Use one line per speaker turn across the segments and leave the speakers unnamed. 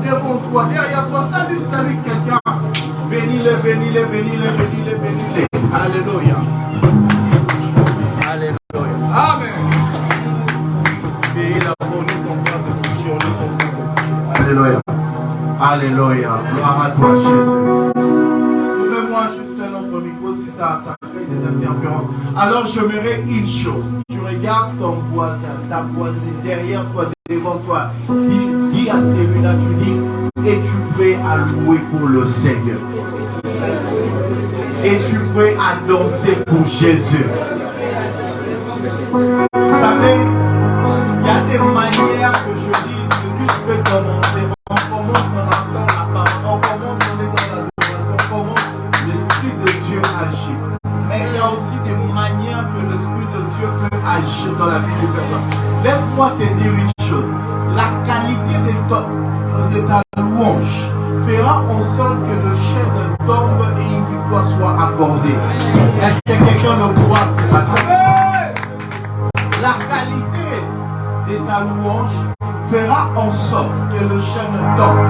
devant toi, derrière toi. Salue quelqu'un. Bénis-les, bénis-les, bénis-les, bénis-les, bénis-les. Alléluia. Alléluia. Amen. Bénis la bonne ton frère de futur, ton frère. Alléluia. Alléluia. Gloire à toi, Jésus. Ouvre-moi juste un autre micro si ça crée des interférences. Alors, j'aimerais une chose. Tu regardes ton voisin, ta voisine derrière toi, devant toi. Dis à celui-là, tu dis, es-tu prêt à louer pour le Seigneur? Es-tu prêt à danser pour Jésus? Vous savez, il y a des manières que je dis que tu peux commencer. On commence dans la parole, on commence dans l'adoration, on commence, l'Esprit de Dieu agit. Mais il y a aussi des manières que l'Esprit de Dieu peut agir dans la vie de personne. Laisse-moi te dire une chose. La qualité de ta louange fera en sorte que le chêne tombe et une victoire soit accordée. Est-ce que quelqu'un le croit ce matin? La qualité de ta louange fera en sorte que le chêne tombe.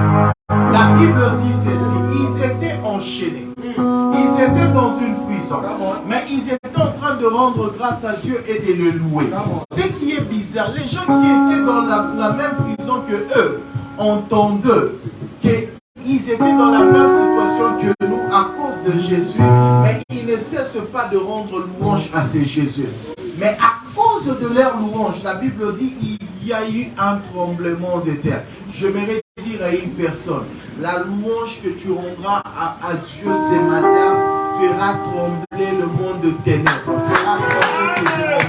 La Bible dit ceci, ils étaient enchaînés, ils étaient dans une prison, mais ils étaient en train de rendre grâce à Dieu et de le louer. Ce qui est bizarre, les gens qui étaient dans la même prison que eux entendaient qu'ils étaient dans la même situation que nous à cause de Jésus, mais ils ne cessent pas de rendre louange à ce Jésus. Mais à cause de leur louange, la Bible dit il y a eu un tremblement de terre. Je vais dire à une personne, la louange que tu rendras à Dieu ce matin fera trembler le monde de ténèbres, fera trembler tes jours.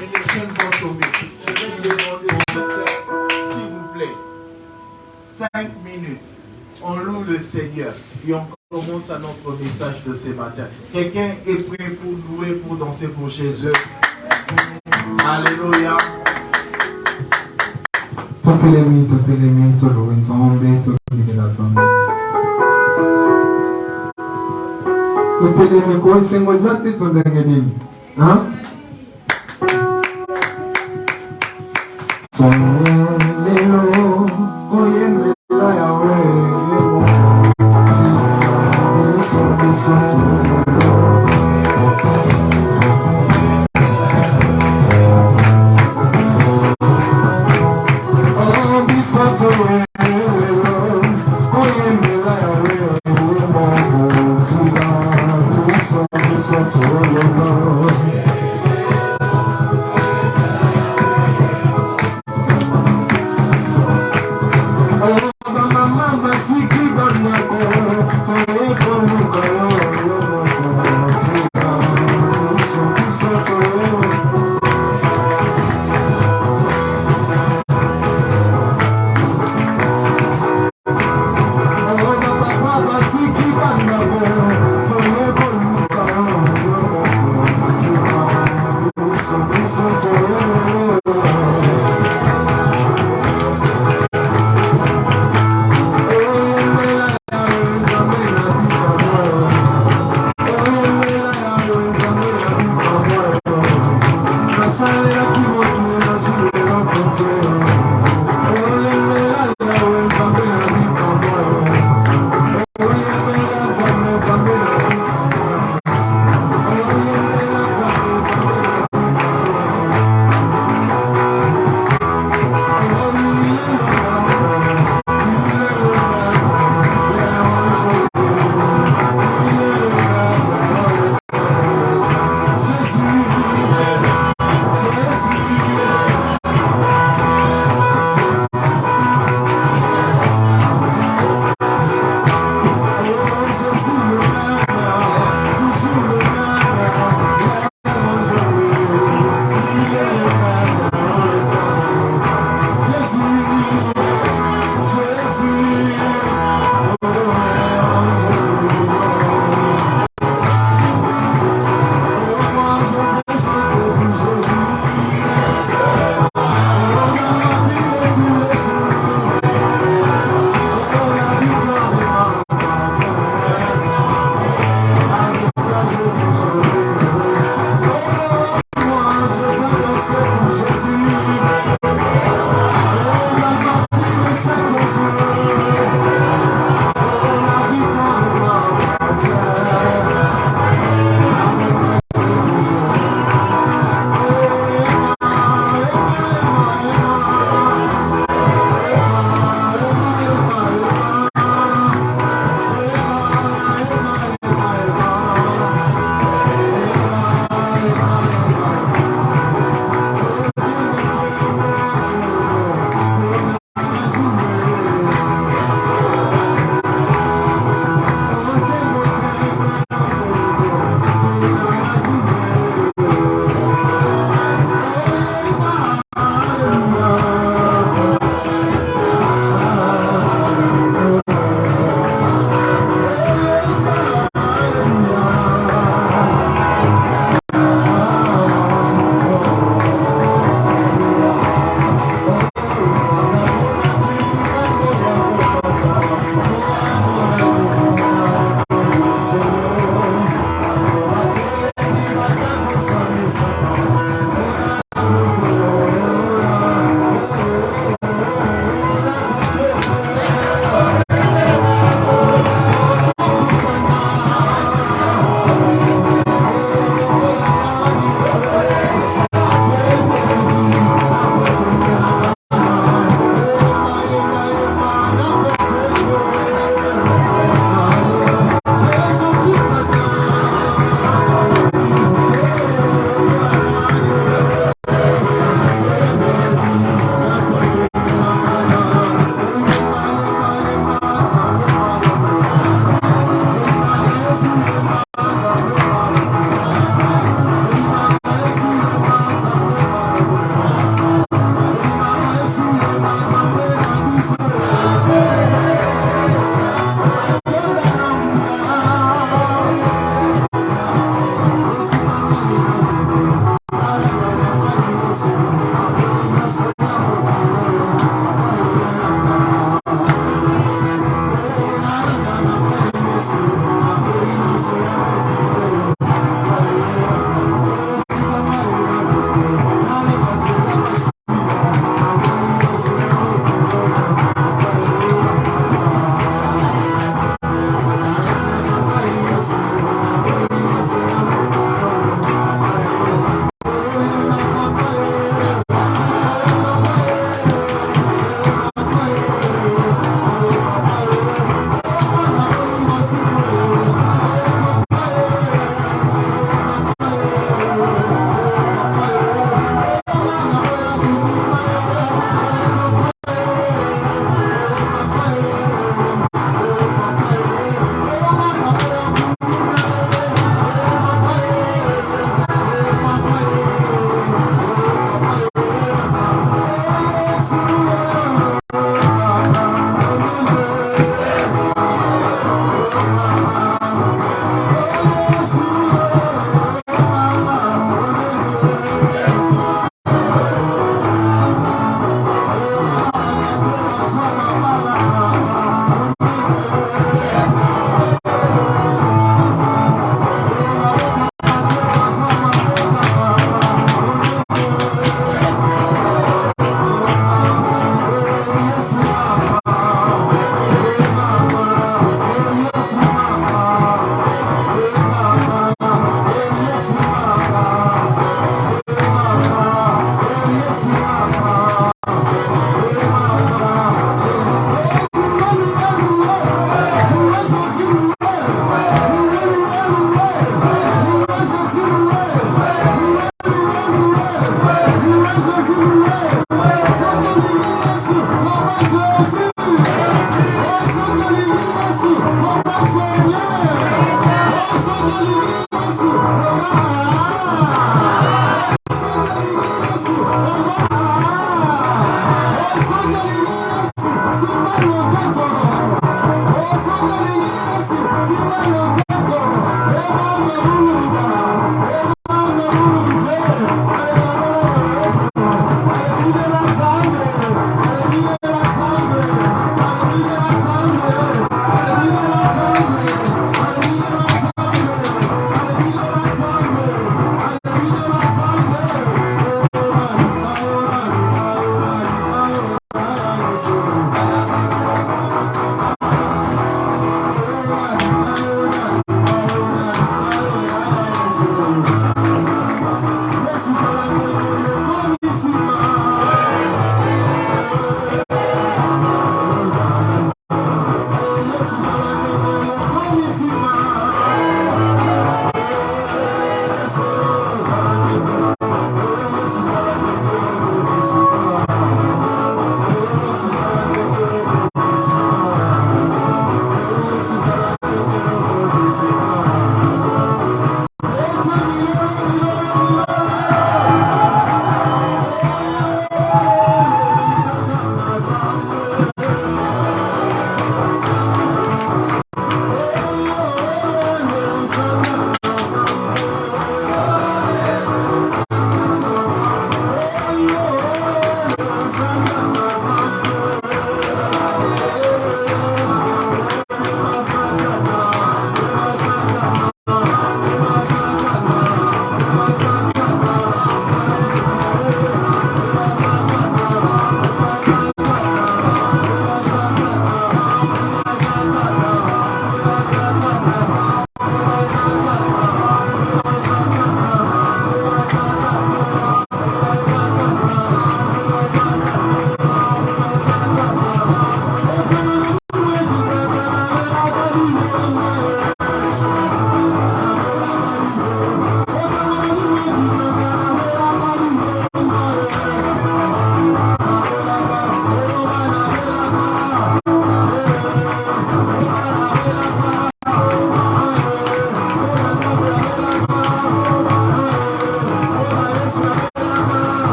Et les jeunes vont tomber. Je vais demander au pasteur, s'il vous plaît, 5 minutes. On loue le Seigneur et on commence à notre message de ce matin. Quelqu'un est prêt pour louer, pour danser pour Jésus? Alléluia.
Totelemi, tolo, nzambe, tolibela nzambe. Totelemi, kwa esengo eza te tondenge nini? Lelo, oyembela yawe,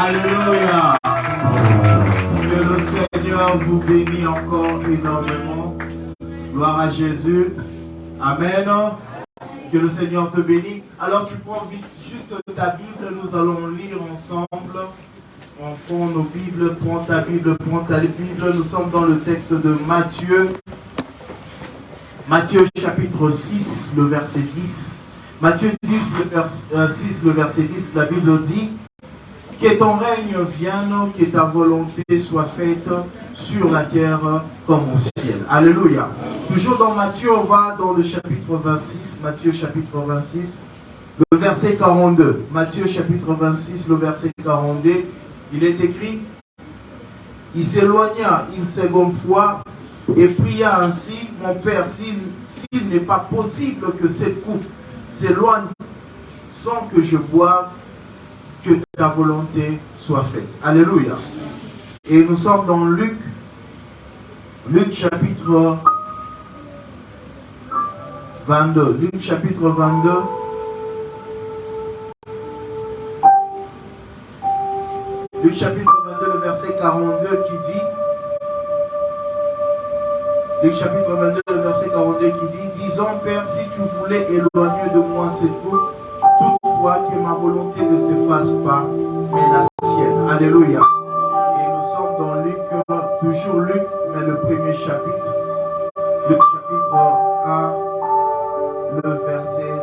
Alléluia. Que le Seigneur vous bénisse encore énormément. Gloire à Jésus. Amen. Que le Seigneur te bénisse. Alors tu prends vite juste ta Bible. Nous allons lire ensemble. On prend nos Bibles. Prends ta Bible. Nous sommes dans le texte de Matthieu. Matthieu chapitre 6, le verset 10. Matthieu 6, le verset 10, la Bible dit: que ton règne vienne, que ta volonté soit faite sur la terre comme au ciel. Alléluia. Toujours dans Matthieu, on va dans le chapitre 26, Matthieu chapitre 26, le verset 42. Matthieu chapitre 26, le verset 42, il est écrit: il s'éloigna une seconde fois et pria ainsi: mon Père, s'il n'est pas possible que cette coupe s'éloigne sans que je boive, que ta volonté soit faite. Alléluia. Et nous sommes dans Luc chapitre 22. Luc chapitre 22. Luc chapitre 22, le verset 42 qui dit: Luc chapitre 22, le verset 42 qui dit: disons, Père, si tu voulais éloigner de moi cette coupe, toutefois que ma volonté ne s'efface pas, mais la sienne. Alléluia. Et nous sommes dans Luc toujours Luc, mais le premier chapitre. Luc chapitre 1, le verset.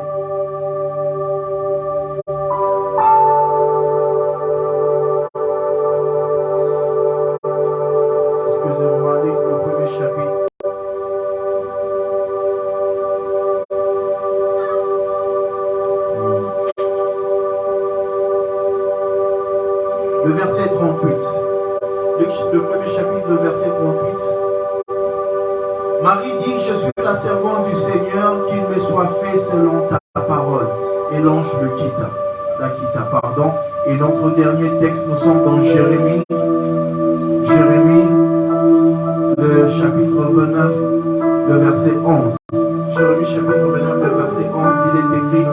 Excusez-moi, Luc, le premier chapitre. Le verset 38. Le premier chapitre, le verset 38. Marie dit, je suis la servante du Seigneur, qu'il me soit fait selon ta parole. Et l'ange la quitta, pardon. Et notre dernier texte, nous sommes dans Jérémie. Jérémie, le chapitre 29, le verset 11. Jérémie, chapitre 29, le verset 11, il est écrit,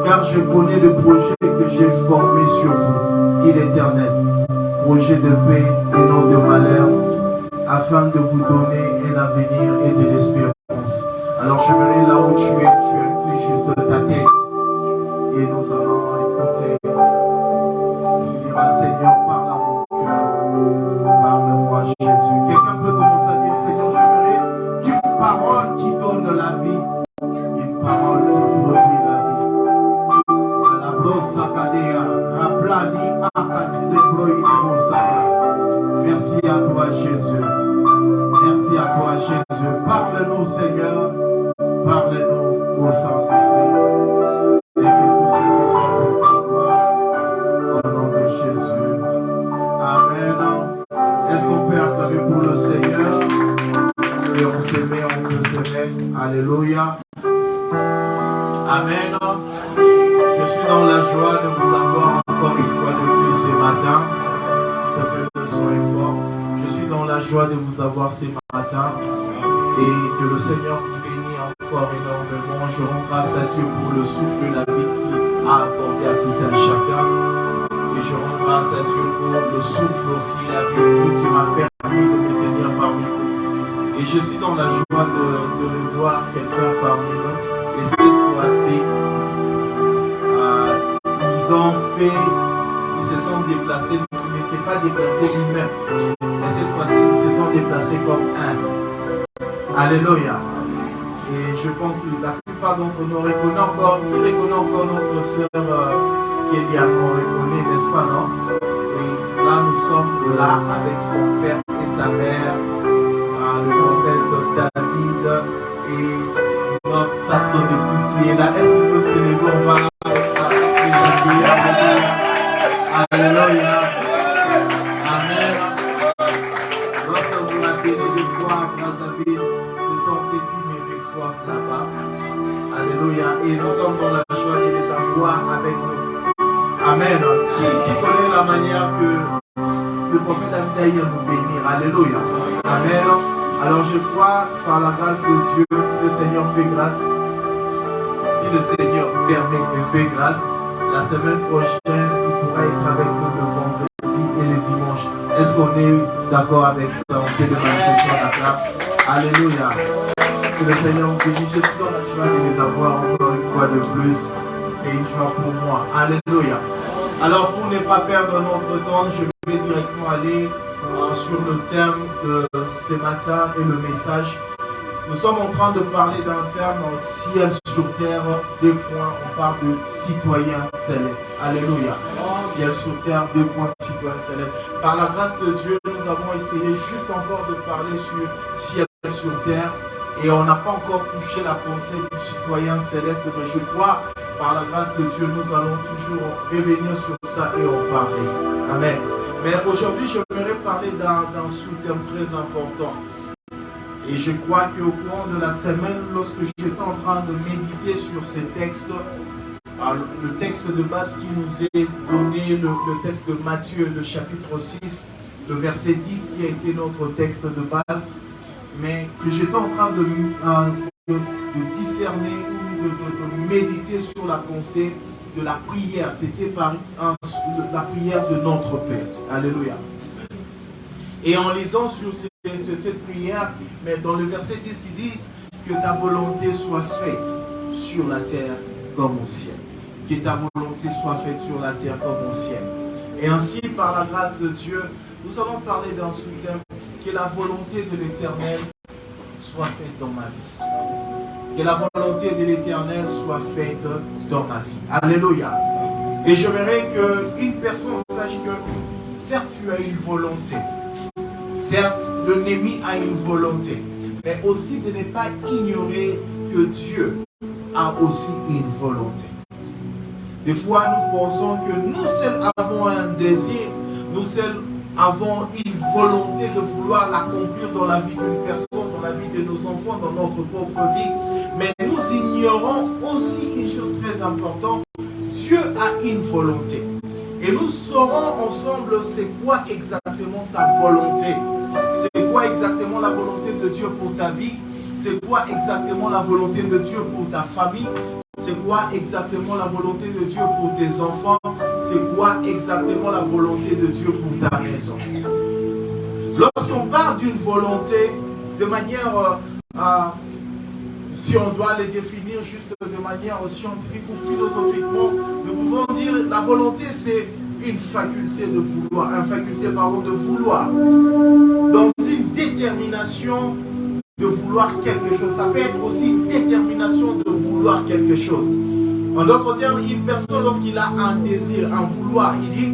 car je connais le projet que j'ai formé sur vous, dit l'Éternel, projet de paix et non de malheur, afin de vous donner un avenir et de l'espérance. Alors j'aimerais là où tu es juste de ta tête et nous allons écouter. Tu diras, Seigneur, parle à mon cœur, parle-moi Jésus. Quelqu'un peut commencer à dire, Seigneur, j'aimerais qu'une parole qui donne la vie, une parole qui produit la vie. La brosse cadea, raplani, akati de proïdemosaka. Merci à toi, Jésus. Merci à toi, Jésus. Parle-nous, Seigneur. Parle-nous au Saint-Esprit. Et que tout ceci soit pour ta gloire. Au nom de Jésus. Amen. Est-ce qu'on peut acclamer pour le Seigneur? Et on s'aimait, on peut s'aimer. Alléluia. Amen. Je suis dans la joie de vous avoir encore une fois de plus ce matin. Le son est fort. Je suis dans la joie de vous avoir ce matin et que le Seigneur vous bénisse encore énormément. Je rends grâce à Dieu pour le souffle de la vie qu'il a accordé à tout un chacun. Et je rends grâce à Dieu pour le souffle aussi, la vie qui m'a permis de me tenir parmi vous. Et je suis dans la joie de revoir quelqu'un parmi nous. Et cette fois-ci, ils se sont déplacés. Pas déplacés lui-même, mais cette fois-ci ils se sont déplacés comme un. Alléluia. Et je pense que la plupart d'entre nous reconnaissent encore, notre soeur Kélia, on reconnaît, n'est-ce pas, non? Oui, là nous sommes là avec son père et sa mère, le prophète David et notre sasson de plus qui est là. Est-ce qu'on peut se lever? On va Alléluia. Là-bas. Alléluia. Et nous sommes dans la joie de les avoir avec nous. Amen. Qui connaît la manière que le prophète David a nous bénir. Alléluia. Amen. Alors je crois par la grâce de Dieu, si le Seigneur fait grâce, si le Seigneur permet et fait grâce, la semaine prochaine, il pourra être avec nous le vendredi et le dimanche. Est-ce qu'on est d'accord avec ça? On fait de manifestation à la grâce. Alléluia. Que le Seigneur vous bénisse. Je suis dans la joie de les avoir encore une fois de plus. C'est une joie pour moi. Alléluia. Alors pour ne pas perdre notre temps, je vais directement aller sur le thème de ce matin et le message. Nous sommes en train de parler d'un terme ciel sur terre, 2 points, on parle de citoyen céleste. Alléluia. Ciel sur terre, 2 points, citoyen céleste. Par la grâce de Dieu, nous avons essayé juste encore de parler sur ciel sur terre. Et on n'a pas encore touché la pensée du citoyen céleste, mais je crois, par la grâce de Dieu, nous allons toujours revenir sur ça et en parler. Amen. Mais aujourd'hui, j'aimerais parler d'un sous-thème très important. Et je crois qu'au courant de la semaine, lorsque j'étais en train de méditer sur ces textes, le texte de base qui nous est donné, le texte de Matthieu, le chapitre 6, le verset 10 qui a été notre texte de base, mais que j'étais en train de discerner ou de méditer sur la pensée de la prière. C'était par la prière de notre Père. Alléluia. Et en lisant sur cette prière, mais dans le verset 10, ils disent que ta volonté soit faite sur la terre comme au ciel. Que ta volonté soit faite sur la terre comme au ciel. Et ainsi, par la grâce de Dieu, nous allons parler d'un sous-thème que la volonté de l'Éternel soit faite dans ma vie. Que la volonté de l'Éternel soit faite dans ma vie. Alléluia. Et j'aimerais qu'une personne sache que, certes, tu as une volonté. Certes, l'ennemi a une volonté. Mais aussi de ne pas ignorer que Dieu a aussi une volonté. Des fois, nous pensons que nous seuls avons un désir, nous seuls avons une volonté de vouloir l'accomplir dans la vie d'une personne, dans la vie de nos enfants, dans notre propre vie. Mais nous ignorons aussi une chose très importante. Dieu a une volonté. Et nous saurons ensemble c'est quoi exactement sa volonté. C'est quoi exactement la volonté de Dieu pour ta vie. C'est quoi exactement la volonté de Dieu pour ta famille. C'est quoi exactement la volonté de Dieu pour tes enfants. C'est quoi exactement la volonté de Dieu pour ta maison. Lorsqu'on parle d'une volonté de manière, si on doit les définir juste de manière scientifique ou philosophiquement, nous pouvons dire la volonté c'est une faculté de vouloir, de vouloir, dans une détermination de vouloir quelque chose. Ça peut être aussi une détermination de vouloir quelque chose. En d'autres termes, une personne lorsqu'il a un désir, un vouloir, il dit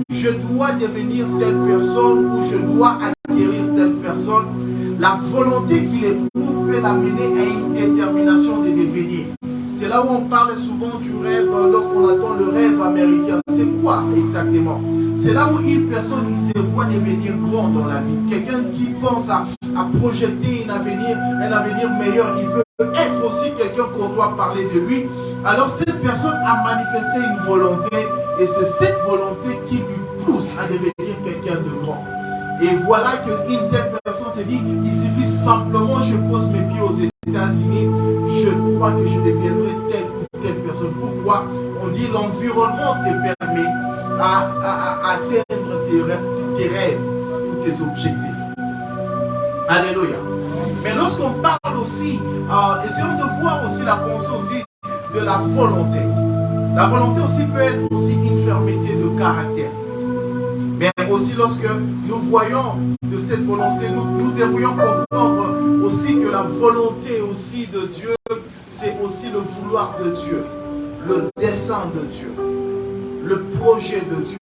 je dois devenir telle personne ou je dois acquérir telle personne. La volonté qu'il éprouve peut l'amener à une détermination de devenir. C'est là où on parle souvent du rêve, lorsqu'on attend le rêve américain. C'est quoi exactement? C'est là où une personne qui se voit devenir grand dans la vie. Quelqu'un qui pense à projeter un avenir meilleur. Il veut être aussi quelqu'un qu'on doit parler de lui. Alors cette personne a manifesté une volonté et c'est cette volonté qui lui pousse à devenir quelqu'un de grand. Et voilà qu'une telle personne se dit, il suffit simplement, je pose mes pieds aux États-Unis, je crois que je deviendrai telle ou telle personne. Pourquoi? On dit l'environnement te permet à atteindre tes rêves ou tes objectifs. Alléluia. Mais lorsqu'on parle aussi, essayons de voir aussi la pensée aussi de la volonté. La volonté aussi peut être aussi une fermeté de caractère. Mais aussi lorsque nous voyons de cette volonté, nous devrions comprendre aussi que la volonté aussi de Dieu, c'est aussi le vouloir de Dieu, le dessein de Dieu, le projet de Dieu,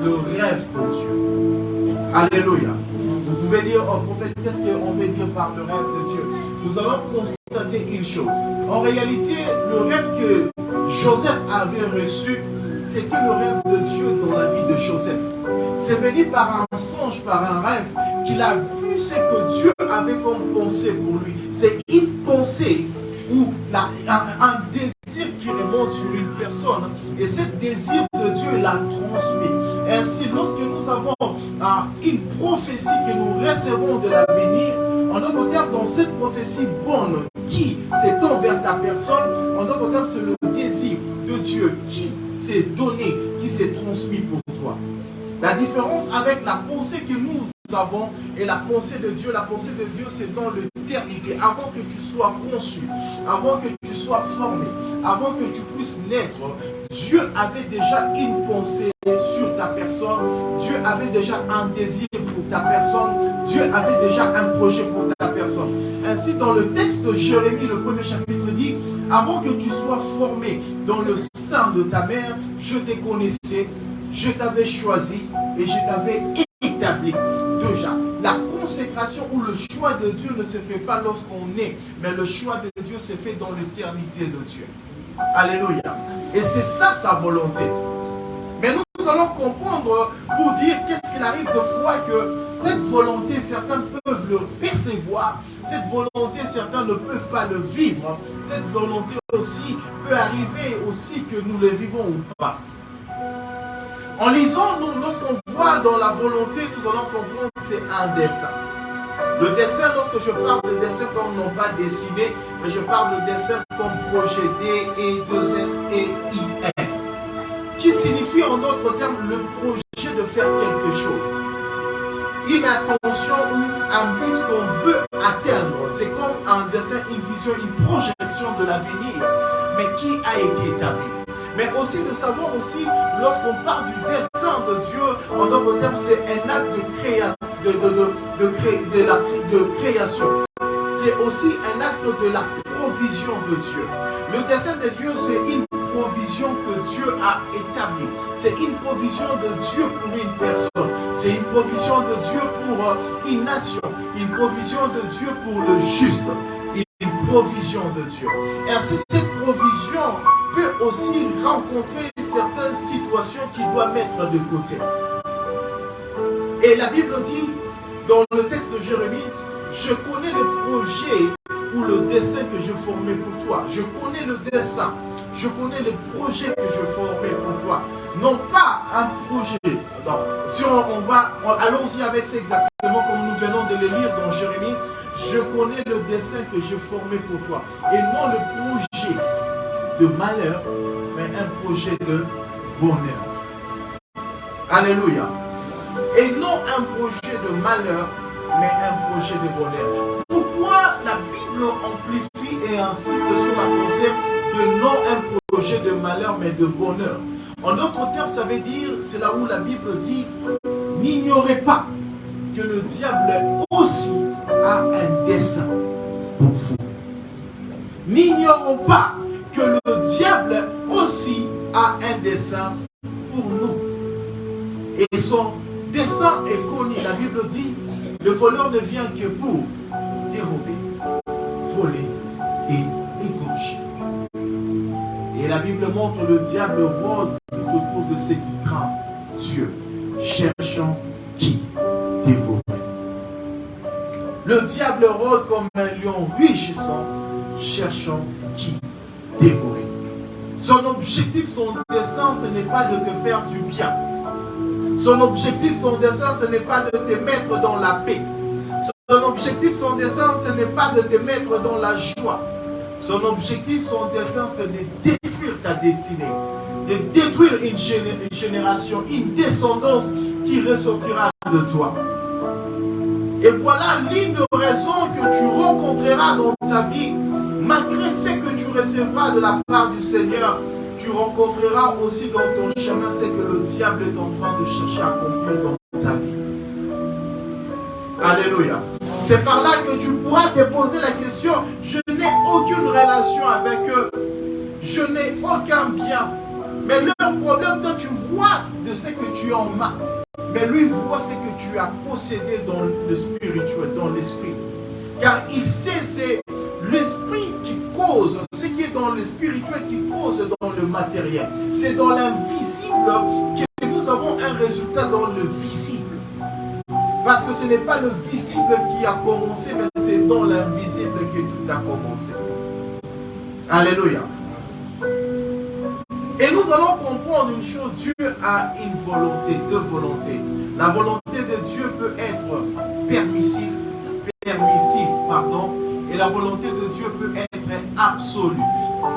le rêve de Dieu. Alléluia. Vous pouvez dire, oh prophète, qu'est-ce qu'on veut dire par le rêve de Dieu? Nous allons constater une chose. En réalité, le rêve que Joseph avait reçu, c'était le rêve de Dieu dans la vie de Joseph. C'est venu par un songe, par un rêve, qu'il a vu ce que Dieu avait comme pensée pour lui. C'est une pensée ou un désir qui remonte sur une personne. Et ce désir de Dieu l'a transmis. Ainsi, lorsque nous avons une prophétie que nous recevons de l'avenir, en d'autres termes, dans cette prophétie bonne qui s'étend vers ta personne, en d'autres termes, c'est le désir de Dieu qui s'est donné, qui s'est transmis pour toi. La différence avec la pensée que nous avons et la pensée de Dieu c'est dans l'éternité. Avant que tu sois conçu, avant que tu sois formé, avant que tu puisses naître, Dieu avait déjà une pensée sur ta personne. Dieu avait déjà un désir pour ta personne. Dieu avait déjà un projet pour ta personne. Ainsi, dans le texte de Jérémie, le premier chapitre dit, avant que tu sois formé dans le sein de ta mère, je te connaissais, je t'avais choisi et je t'avais établi. Déjà, la consécration ou le choix de Dieu ne se fait pas lorsqu'on est, mais le choix de Dieu se fait dans l'éternité de Dieu. Alléluia. Et c'est ça sa volonté. Mais nous allons comprendre pour dire qu'est-ce qu'il arrive de fois que cette volonté, certains peuvent le percevoir, cette volonté, certains ne peuvent pas le vivre. Cette volonté aussi peut arriver aussi que nous le vivons ou pas. En lisant, lorsqu'on voit dans la volonté, nous allons comprendre que c'est un dessein. Le dessein, lorsque je parle de dessein comme non pas dessiné, mais je parle de dessein comme projet D-E-2-S-E-I-N, qui signifie en d'autres termes le projet de faire quelque chose. Une intention ou un but qu'on veut atteindre. C'est comme un dessein, une vision, une projection de l'avenir, mais qui a été établi. Mais aussi de savoir aussi, lorsqu'on parle du dessein de Dieu, en d'autres termes, c'est un acte de de création. C'est aussi un acte de la provision de Dieu. Le dessein de Dieu, c'est une provision que Dieu a établie. C'est une provision de Dieu pour une personne. C'est une provision de Dieu pour une nation. Une provision de Dieu pour le juste. Une provision de Dieu. Et ainsi, cette provision peut aussi rencontrer certaines situations qu'il doit mettre de côté. Et la Bible dit, dans le texte de Jérémie, je connais le projet ou le dessein que je formais pour toi. Je connais le dessein. Je connais le projet que je formais pour toi. Non pas un projet. Non. Si on va, allons-y avec ça exactement comme nous venons de le lire dans Jérémie. Je connais le dessein que je formais pour toi. Et non le projet de malheur, mais un projet de bonheur. Alléluia. Et non un projet de malheur, mais un projet de bonheur. Pourquoi la Bible amplifie et insiste sur la concept de non un projet de malheur, mais de bonheur? En d'autres termes, ça veut dire, c'est là où la Bible dit, n'ignorez pas que le diable aussi a un dessein pour vous. N'ignorons pas que le diable aussi a un dessein pour nous. Et son dessein est connu. La Bible dit, le voleur ne vient que pour dérober, voler et égorger. Et la Bible montre le diable rôde tout autour de ceux qui craignent Dieu, cherchant qui dévorer. Le diable rôde comme un lion rugissant, cherchant qui dévorer. Son objectif, son dessein, ce n'est pas de te faire du bien. Son objectif, son dessein, ce n'est pas de te mettre dans la paix. Son objectif, son dessein, ce n'est pas de te mettre dans la joie. Son objectif, son dessein, c'est de détruire ta destinée. De détruire une génération, une descendance qui ressortira de toi. Et voilà l'une des raisons que tu rencontreras dans ta vie, malgré ce que tu recevras de la part du Seigneur. Tu rencontreras aussi dans ton chemin ce que le diable est en train de chercher à accomplir dans ta vie. Alléluia. C'est par là que tu pourras te poser la question, je n'ai aucune relation avec eux, je n'ai aucun bien. Mais leur problème, toi tu vois de ce que tu en as. Mais lui voit ce que tu as possédé dans le spirituel, dans l'esprit. Car il sait, c'est l'esprit qui cause, ce qui est dans le spirituel qui cause dans le matériel. C'est dans l'invisible que nous avons un résultat dans le visible. Parce que ce n'est pas le visible qui a commencé, mais c'est dans l'invisible que tout a commencé. Alléluia. Et nous allons comprendre une chose, Dieu a une volonté, deux volontés. La volonté de Dieu peut être permissive, et la volonté de Dieu peut être absolue.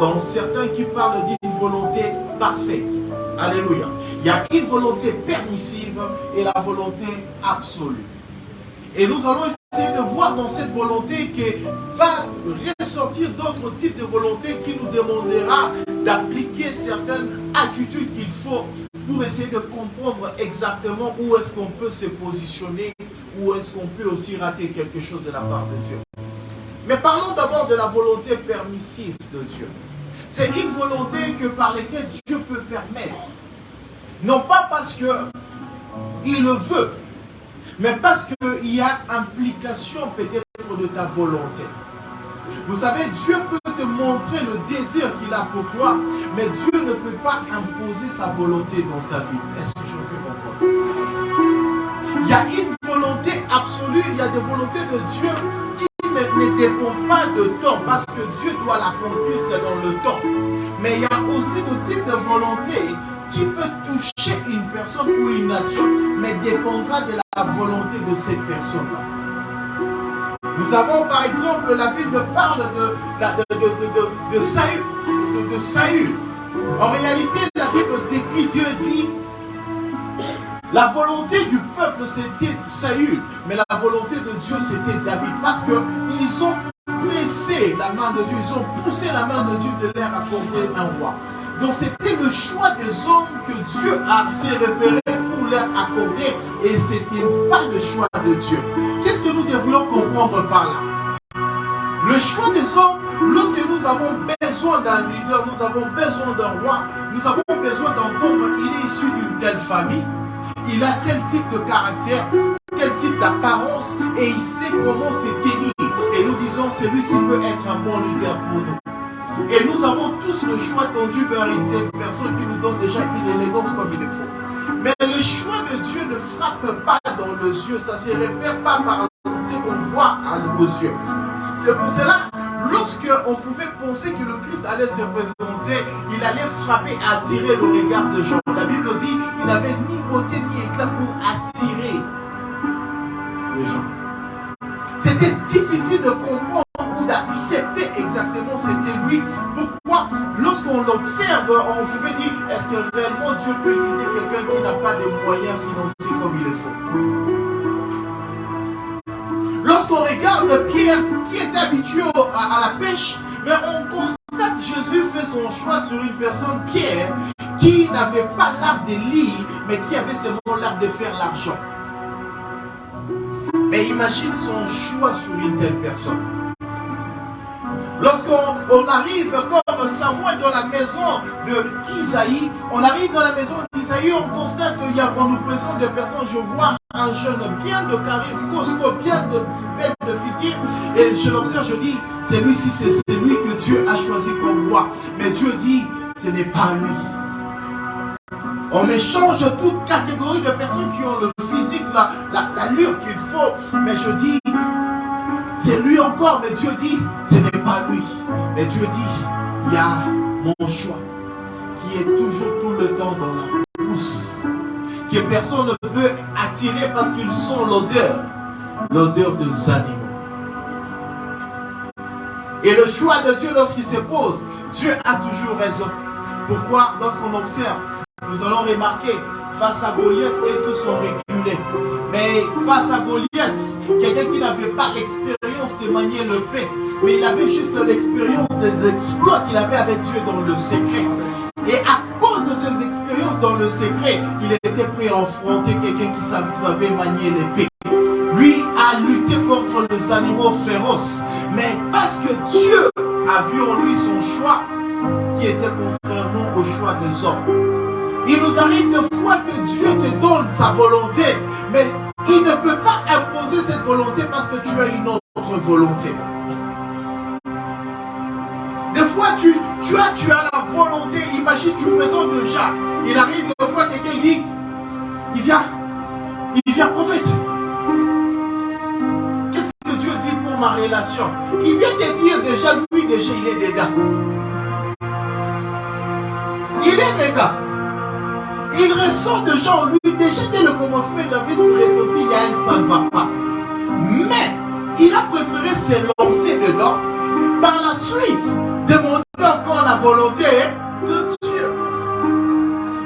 Dans certains qui parlent d'une volonté parfaite. Alléluia. Il y a une volonté permissive et la volonté absolue. Et nous allons essayer de voir dans cette volonté que va ressortir d'autres types de volontés qui nous demandera d'appliquer certaines attitudes qu'il faut pour essayer de comprendre exactement où est-ce qu'on peut se positionner, où est-ce qu'on peut aussi rater quelque chose de la part de Dieu. Mais parlons d'abord de la volonté permissive de Dieu. C'est une volonté par laquelle Dieu peut permettre. Non pas parce qu'il le veut, mais parce qu'il y a implication peut-être de ta volonté. Vous savez, Dieu peut te montrer le désir qu'il a pour toi, mais Dieu ne peut pas imposer sa volonté dans ta vie. Est-ce que je me fais comprendre? Il y a une volonté absolue, il y a des volontés de Dieu qui ne dépendent pas de temps, parce que Dieu doit l'accomplir, c'est dans le temps. Mais il y a aussi le type de volonté qui peut toucher une personne ou une nation, mais dépendra de la volonté de cette personne-là. Nous avons par exemple, la Bible parle de Saül. En réalité, la Bible décrit, Dieu dit, la volonté du peuple c'était Saül, mais la volonté de Dieu c'était David. Parce qu'ils ont pressé la main de Dieu, ils ont poussé la main de Dieu de leur accorder un roi. Donc c'était le choix des hommes que Dieu s'est référé pour voulait accorder et ce n'était pas le choix de Dieu. Qu'est-ce que nous devrions comprendre par là? Le choix des hommes, lorsque nous avons besoin d'un leader, nous avons besoin d'un roi, nous avons besoin d'entendre qu'il est issu d'une telle famille, il a tel type de caractère, tel type d'apparence et il sait comment se tenir. Et nous disons, celui-ci peut être un bon leader pour nous. Et nous avons tous le choix tendu vers une telle personne qui nous donne déjà une élégance comme il le faut. Mais le choix de Dieu ne frappe pas dans les yeux, ça ne se réfère pas par ce qu'on voit à nos yeux. C'est pour cela, lorsqu'on pouvait penser que le Christ allait se présenter, il allait frapper, attirer le regard de gens. La Bible dit qu'il n'avait ni beauté ni éclat pour attirer les gens. C'était difficile de comprendre ou d'accepter exactement c'était lui. Pourquoi? Lorsqu'on l'observe, on pouvait dire, est-ce que réellement Dieu peut utiliser quelqu'un qui n'a pas de moyens financiers comme il le faut? Lorsqu'on regarde Pierre, qui est habitué à la pêche, mais on constate que Jésus fait son choix sur une personne, Pierre, qui n'avait pas l'art de lire, mais qui avait seulement l'art de faire l'argent. Mais imagine son choix sur une telle personne. Lorsqu'on arrive comme Samuel dans la maison d'Isaïe, on arrive dans la maison d'Isaïe, on constate qu'on nous présente des personnes, je vois un jeune bien de charisme, costaud, bien de figure, et je l'observe, je dis, celui-ci c'est celui que Dieu a choisi comme roi. Mais Dieu dit, ce n'est pas lui. On échange toute catégorie de personnes qui ont le physique, l'allure qu'il faut, mais je dis, c'est lui encore, mais Dieu dit, ce n'est pas lui. Mais Dieu dit, il y a mon choix, qui est toujours tout le temps dans la pousse, que personne ne peut attirer parce qu'ils sont l'odeur des animaux. Et le choix de Dieu, lorsqu'il se pose, Dieu a toujours raison. Pourquoi? Lorsqu'on observe, nous allons remarquer, face à Goliath, et tous ont reculé. Mais face à Goliath, quelqu'un qui n'avait pas l'expérience de manier le pain, mais il avait juste l'expérience des exploits qu'il avait avec Dieu dans le secret. Et à cause de ces expériences dans le secret, il était prêt à affronter quelqu'un qui savait manier l'épée. Lui a lutté contre les animaux féroces, mais parce que Dieu a vu en lui son choix, qui était contrairement au choix des hommes. Il nous arrive de fois que Dieu te donne sa volonté, mais il ne peut pas imposer cette volonté parce que tu as une autre volonté. Des fois, tu as la volonté, imagine, tu présentes déjà. Il arrive de fois quelqu'un dit, il vient prophète. Qu'est-ce que Dieu dit pour ma relation? Il vient te dire déjà, lui déjà, il est dedans. Il est dedans. Il ressent déjà en lui, déjà dès le commencement, il avait ressenti, il y a un ça ne va pas. Mais il a préféré se lancer dedans. Par la suite, demander encore la volonté de Dieu.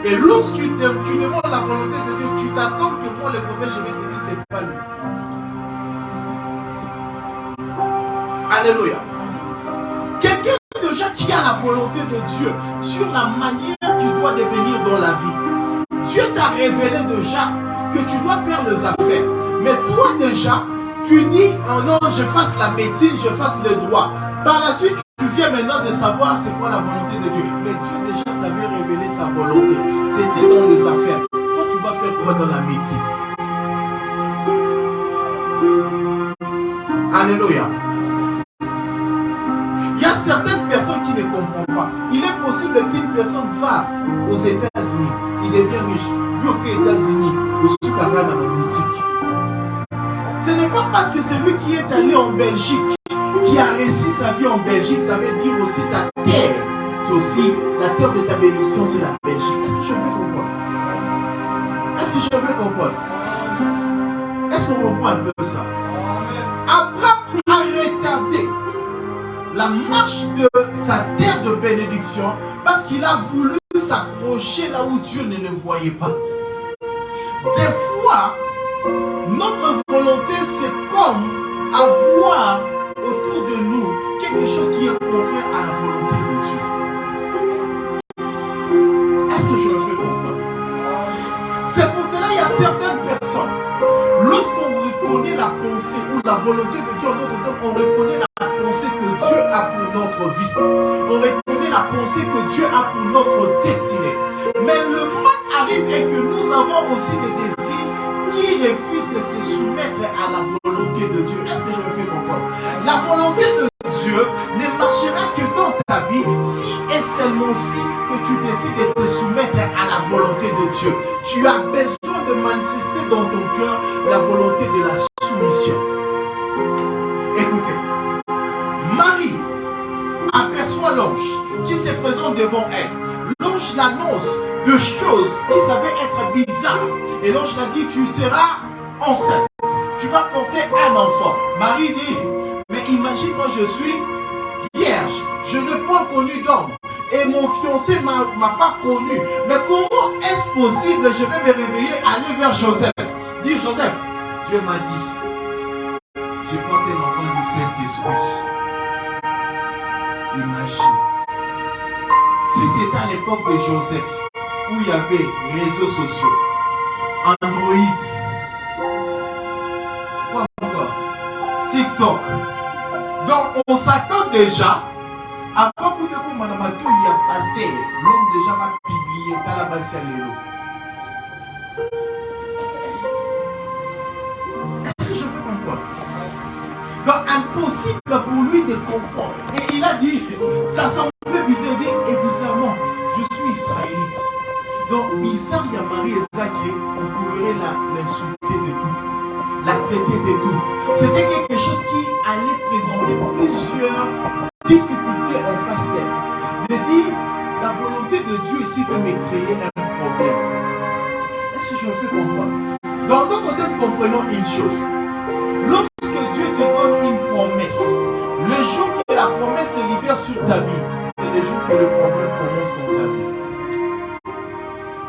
Et lorsque tu demandes la volonté de Dieu, tu t'attends que moi, le prophète, je vais te dire, c'est pas lui. Alléluia. Quelqu'un déjà qui a la volonté de Dieu sur la manière que tu dois devenir dans la vie. Dieu t'a révélé déjà que tu dois faire les affaires. Mais toi déjà, tu dis, oh non, je fasse la médecine, je fasse le droit. Par la suite, tu viens maintenant de savoir c'est quoi la volonté de Dieu. Mais Dieu déjà t'avait révélé sa volonté. C'était dans les affaires. Toi, tu vas faire quoi dans la médecine? Alléluia. Il y a certaines personnes qui ne comprennent pas. Il est possible qu'une personne va aux États-Unis. Il devient riche. Lui aux États-Unis, au Succara dans la boutique. Ce n'est pas parce que c'est lui qui est allé en Belgique, qui a réussi sa vie en Belgique, ça veut dire aussi ta terre. C'est aussi la terre de ta bénédiction, c'est la Belgique. Est-ce que je veux comprendre? Est-ce que je veux comprendre? Est-ce qu'on comprend un peu ça? Abraham a retardé la marche de sa terre de bénédiction parce qu'il a voulu s'accrocher là où Dieu ne le voyait pas. Des fois, notre volonté, c'est comme avoir autour de nous quelque chose qui est contraire à la volonté de Dieu. Est-ce que je me fais comprendre? C'est pour cela qu'il y ou la volonté de Dieu en notre temps, on reconnaît la pensée que Dieu a pour notre vie. On reconnaît la pensée que Dieu a pour notre destinée. Mais le mal arrive et que nous avons aussi des désirs qui refusent de se soumettre à la volonté de Dieu. Est-ce que je me fais comprendre? La volonté de Dieu ne marchera que dans ta vie si et seulement si que tu décides de te soumettre à la volonté de Dieu. Tu as besoin de manifester dans ton cœur la volonté de la soumission. Écoutez, Marie aperçoit l'ange qui se présente devant elle. L'ange l'annonce de choses qui savaient être bizarres. Et l'ange l'a dit, tu seras enceinte. Tu vas porter un enfant. Marie dit, mais imagine, moi je suis vierge. Je n'ai point connu d'homme. Et mon fiancé ne m'a pas connu. Mais comment est-ce possible? Je vais me réveiller, aller vers Joseph. Dire, Joseph, Dieu m'a dit, j'ai porté l'enfant du Saint-Esprit. Imagine. Si c'était à l'époque de Joseph, où il y avait réseaux sociaux, Android, quoi encore, TikTok. Donc on s'attend déjà, avant que de madame Matou, il y a pasteur, l'homme déjà va publier dans la base à l'élo. Est-ce que je fais comprendre? Donc impossible pour lui de comprendre. Et il a dit, ça semblait bizarre, et bizarrement, je suis israélite. Donc bizarre, il y a Marie et Zach, on pourrait l'insulter de tout, la traiter de tout. C'était quelque chose qui allait présenter plusieurs difficultés en face d'elle. De dire, la volonté de Dieu ici veut me créer un problème. Est-ce que je me fais comprendre? Donc peut-être comprenons une chose. Lorsque Dieu te donne une promesse, le jour que la promesse se libère sur ta vie, c'est le jour que le problème commence dans ta vie.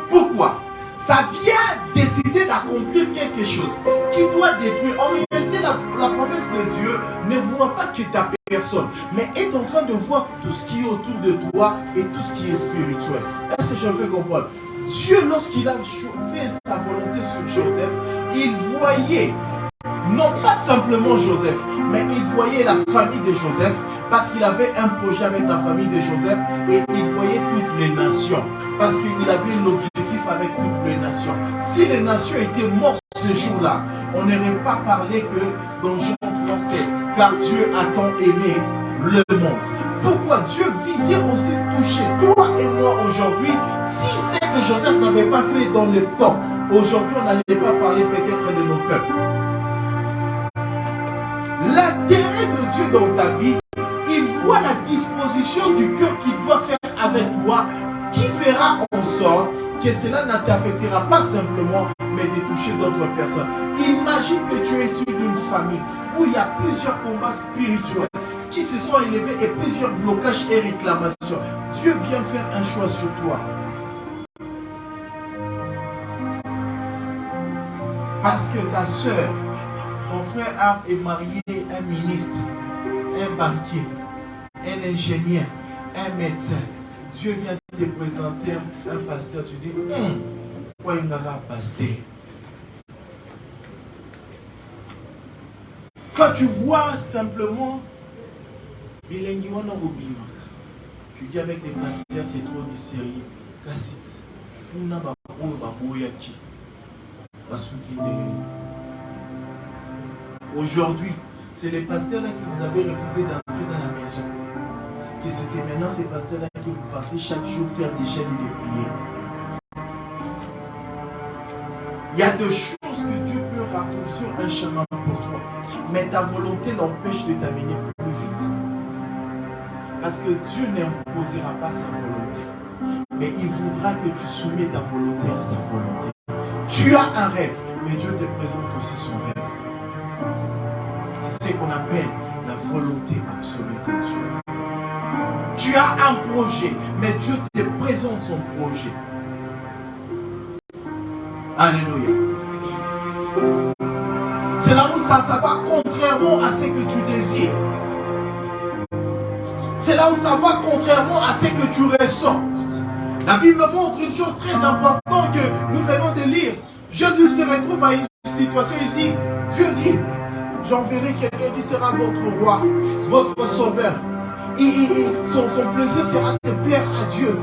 Pourquoi? Ça vient décider d'accomplir quelque chose qui doit détruire. En réalité, la promesse de Dieu ne voit pas que ta personne, mais est en train de voir tout ce qui est autour de toi et tout ce qui est spirituel. Est-ce que je me fais comprendre? Dieu, lorsqu'il a fait sa volonté sur Joseph, il voyait non pas simplement Joseph, mais il voyait la famille de Joseph, parce qu'il avait un projet avec la famille de Joseph, et il voyait toutes les nations, parce qu'il avait l'objectif avec toutes les nations. Si les nations étaient mortes ce jour-là, on n'aurait pas parlé que dans Jean 3,16, car Dieu a tant aimé le monde. Pourquoi Dieu visait aussi toucher toi et moi aujourd'hui? Si c'est que Joseph n'avait pas fait dans le temps, aujourd'hui on n'allait pas parler peut-être de nos peuples. L'intérêt de Dieu dans ta vie, il voit la disposition du cœur qu'il doit faire avec toi, qui fera en sorte que cela ne t'affectera pas simplement, mais de toucher d'autres personnes. Imagine que tu es issu d'une famille où il y a plusieurs combats spirituels qui se sont élevés et plusieurs blocages et réclamations. Dieu vient faire un choix sur toi. Parce que ta soeur, ton frère est marié, un ministre, un banquier, un ingénieur, un médecin. Dieu vient te présenter un pasteur, tu dis, pourquoi il n'a pas pasteur? Quand tu vois simplement, tu dis avec les pasteurs, c'est trop du sérieux. Aujourd'hui, c'est les pasteurs-là qui vous avez refusé d'entrer dans la maison. Et c'est maintenant ces pasteurs-là qui vous partez chaque jour faire des chaînes et des prières. Il y a des choses que Dieu peut raccourcir un chemin pour toi. Mais ta volonté l'empêche de t'amener plus vite. Parce que Dieu n'imposera pas sa volonté. Mais il voudra que tu soumets ta volonté à sa volonté. Tu as un rêve, mais Dieu te présente aussi son rêve. C'est ce qu'on appelle la volonté absolue de Dieu. Tu as un projet, mais Dieu te présente son projet. Alléluia. C'est là où ça va contrairement à ce que tu désires. C'est là où ça va contrairement à ce que tu ressens. La Bible montre une chose très importante que nous venons de lire. Jésus se retrouve à une situation, il dit, Dieu dit, j'enverrai quelqu'un qui sera votre roi, votre sauveur. Son plaisir sera de plaire à Dieu.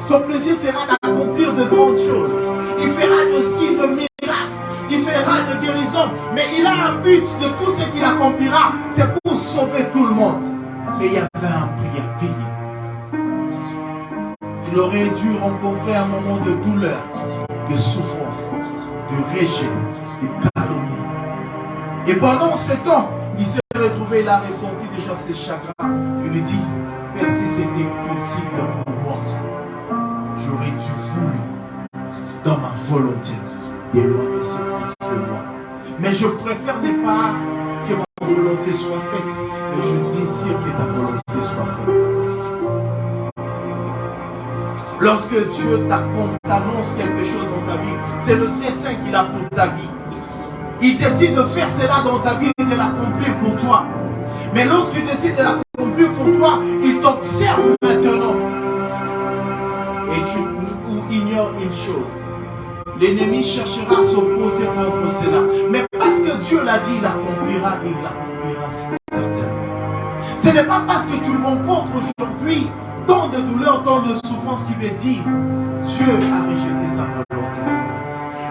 Son plaisir sera d'accomplir de grandes choses. Il fera de signes, de miracles. Il fera de guérison. Mais il a un but de tout ce qu'il accomplira. C'est pour sauver tout le monde. Mais il y avait un prix à payer. Il aurait dû rencontrer un moment de douleur, de souffrance, de rejet, de calomnie. Et pendant ce temps, il s'est retrouvé, il a ressenti déjà ses chagrins. Il lui dit, Père, si c'était possible pour moi, j'aurais dû vouloir, dans ma volonté, éloigner ce couple de moi. Mais je préfère ne pas que ma volonté soit faite, mais je désire que ta volonté soit faite. Lorsque Dieu t'annonce quelque chose dans ta vie, c'est le dessein qu'il a pour ta vie. Il décide de faire cela dans ta vie et de l'accomplir pour toi. Mais lorsqu'il décide de l'accomplir pour toi, il t'observe maintenant. Et tu ignores une chose. L'ennemi cherchera à s'opposer contre cela. Mais parce que Dieu l'a dit, il l'accomplira et il l'accomplira certainement. Ce n'est pas parce que tu le rencontres aujourd'hui, tant de douleur, tant de souffrance qui veut dire Dieu a rejeté sa volonté.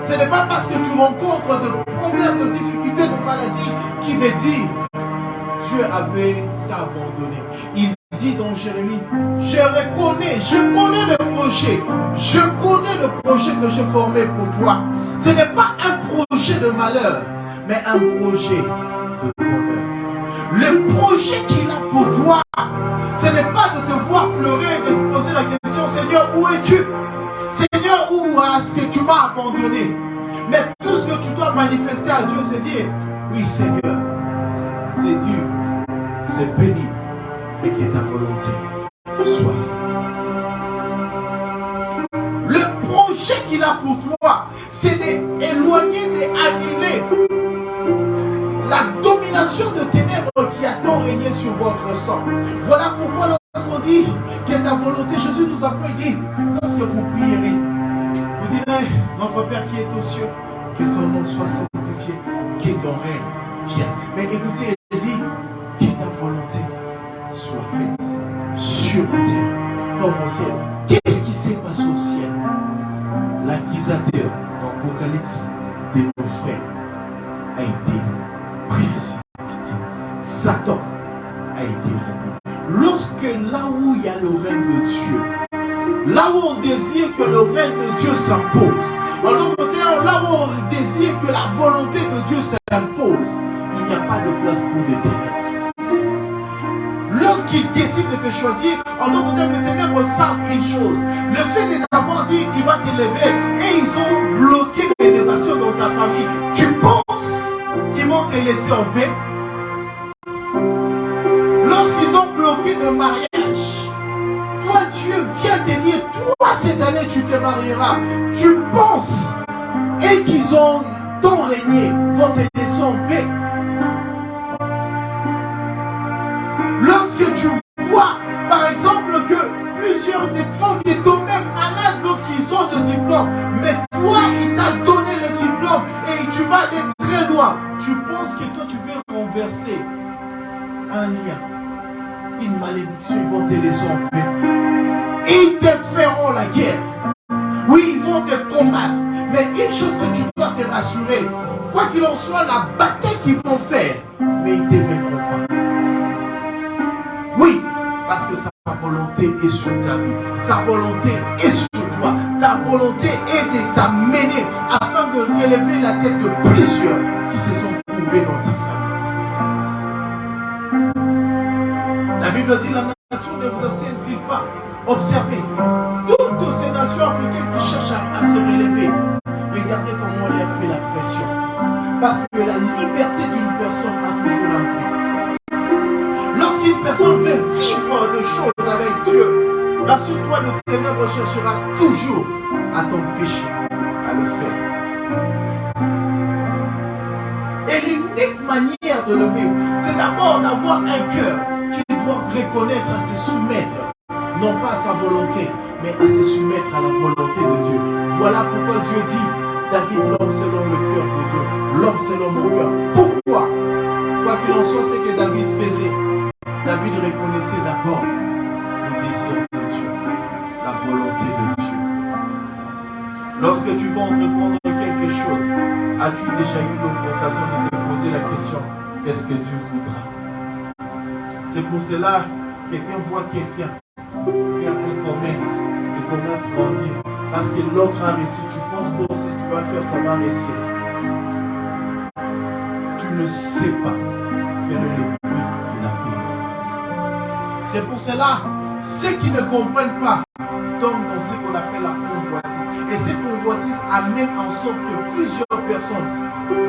Ce n'est pas parce que tu rencontres de problèmes, de difficultés, de maladies qui veut dire Dieu avait t'abandonné. Il dit dans Jérémie, je connais le projet. Je connais le projet que j'ai formé pour toi. Ce n'est pas un projet de malheur, mais un projet de bonheur. Le projet qu'il a pour toi, ce n'est pas de te voir pleurer, de te poser la question, Seigneur, où es-tu? Seigneur, où est-ce que tu m'as abandonné? Mais tout ce que tu dois manifester à Dieu, c'est dire, oui Seigneur, c'est dur, c'est pénible, mais que ta volonté soit faite. Le projet qu'il a pour toi, c'est d'éloigner, d'annuler la domination de ténèbres qui a tant régné sur votre sang. Voilà pourquoi lorsqu'on dit que ta volonté, Jésus nous a dit, lorsque vous prierez, vous direz, notre Père qui est aux cieux, que ton nom soit sanctifié, que ton règne vienne. Mais écoutez, il dit, que ta volonté soit faite sur la terre, comme au ciel. Qu'est-ce qui s'est passé au ciel? L'accusateur d'Apocalypse de nos frères a été précipité. Satan a été régné. Lorsque là où il y a le règne de Dieu, là où on désire que le règne de Dieu s'impose, en d'autres termes, là où on désire que la volonté de Dieu s'impose, il n'y a pas de place pour les ténèbres. Lorsqu'il décide de te choisir, en d'autres termes, les ténèbres savent une chose. Le fait de t'avoir dit qu'il va t'élever et ils ont bloqué l'élévation dans ta famille, tu penses qu'ils vont te laisser en paix? Lorsqu'ils ont bloqué le mariage, toi Dieu vient te dire, toi cette année tu te marieras. Tu penses et qu'ils ont tant régné, vont te laisser en paix. Lorsque tu vois par exemple que plusieurs des femmes qui tombent même malades lorsqu'ils ont le diplôme, mais toi il t'a donné le diplôme et tu vas aller très loin, tu penses que toi tu veux renverser un lien, une malédiction, ils vont te laisser en paix. Ils te feront la guerre. Oui, ils vont te combattre. Mais une chose que tu dois te rassurer, quoi qu'il en soit, la bataille qu'ils vont faire, mais ils ne te vaincront pas. Oui, parce que sa volonté est sur ta vie. Sa volonté est sur toi. Ta volonté est de t'amener afin de relever la tête de plusieurs qui se sont courbés dans ta famille. La Bible dit, la nature ne vous enseigne-t-il pas? Observez, toutes ces nations africaines qui cherchent à se relever, regardez comment on leur fait la pression. Parce que la liberté d'une personne a toujours un prix. Lorsqu'une personne veut vivre de choses avec Dieu, rassure-toi, le ténèbre cherchera toujours à t'empêcher à le faire. Et l'unique manière de le vivre, c'est d'abord d'avoir un cœur qui doit reconnaître à se soumettre. Non pas à sa volonté, mais à se soumettre à la volonté de Dieu. Voilà pourquoi Dieu dit, David, l'homme selon le cœur de Dieu, l'homme selon mon cœur. Pourquoi? Quoi qu'il en soit, c'est que David faisait. David reconnaissait d'abord le désir de Dieu, la volonté de Dieu. Lorsque tu vas entreprendre quelque chose, as-tu déjà eu l'occasion de te poser la question, qu'est-ce que Dieu voudra? C'est pour cela que quelqu'un voit quelqu'un faire un commerce, le commerce grandir. Parce que l'autre a réussi, tu penses que si tu vas faire, ça va réussir. Tu ne sais pas quel est le prix qu'il a payé. C'est pour cela, ceux qui ne comprennent pas tombent dans ce qu'on appelle la convoitise. Et cette convoitise amène en sorte que plusieurs personnes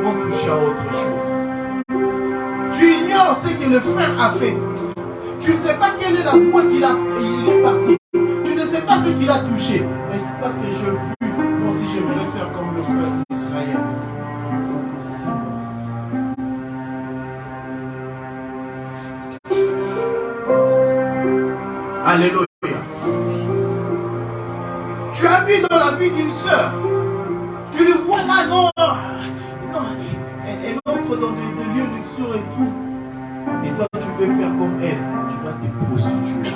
vont toucher à autre chose. Tu ignores ce que le frère a fait. Tu ne sais pas quelle est la voie il est parti. Tu ne sais pas ce qu'il a touché. Mais parce que je vu, moi aussi j'aimerais faire comme le frère d'Israël. Alléluia. Tu as vu dans la vie d'une sœur. Tu le vois là, non. Elle entre dans des lieux de luxure et tout. Et toi, tu peux faire comme elle. Tu vas te prostituer.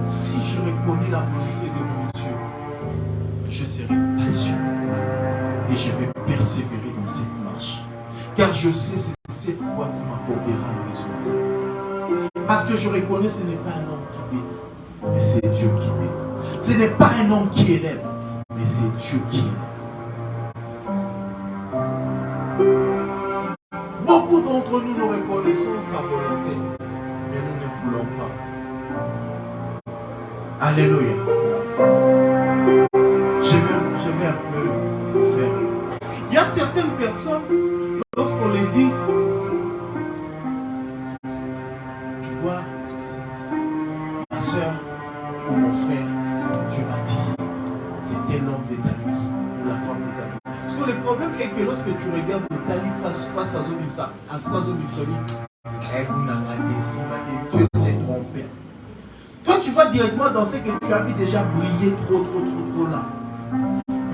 Si je reconnais la volonté de mon Dieu, je serai patient. Et je vais persévérer dans cette marche. Car je sais que c'est cette foi qui m'apportera un résultat. Parce que je reconnais que ce n'est pas un homme qui bénit, mais c'est Dieu qui bénit. Ce n'est pas un homme qui élève, mais c'est Dieu qui élève. Beaucoup d'entre nous reconnaissons sa volonté, mais nous ne voulons pas. Alléluia. Je vais un peu faire. Il y a certaines personnes, lorsqu'on les dit, tu vois, ma soeur ou mon frère, Dieu m'a dit, c'était l'homme de ta vie, ou la femme de ta vie. Parce que le problème est que lorsque tu regardes ta vie face à Zobimsa, à Zobimsoli, Dieu s'est trompé. Toi, tu vas directement dans ce que tu as vu déjà briller trop là.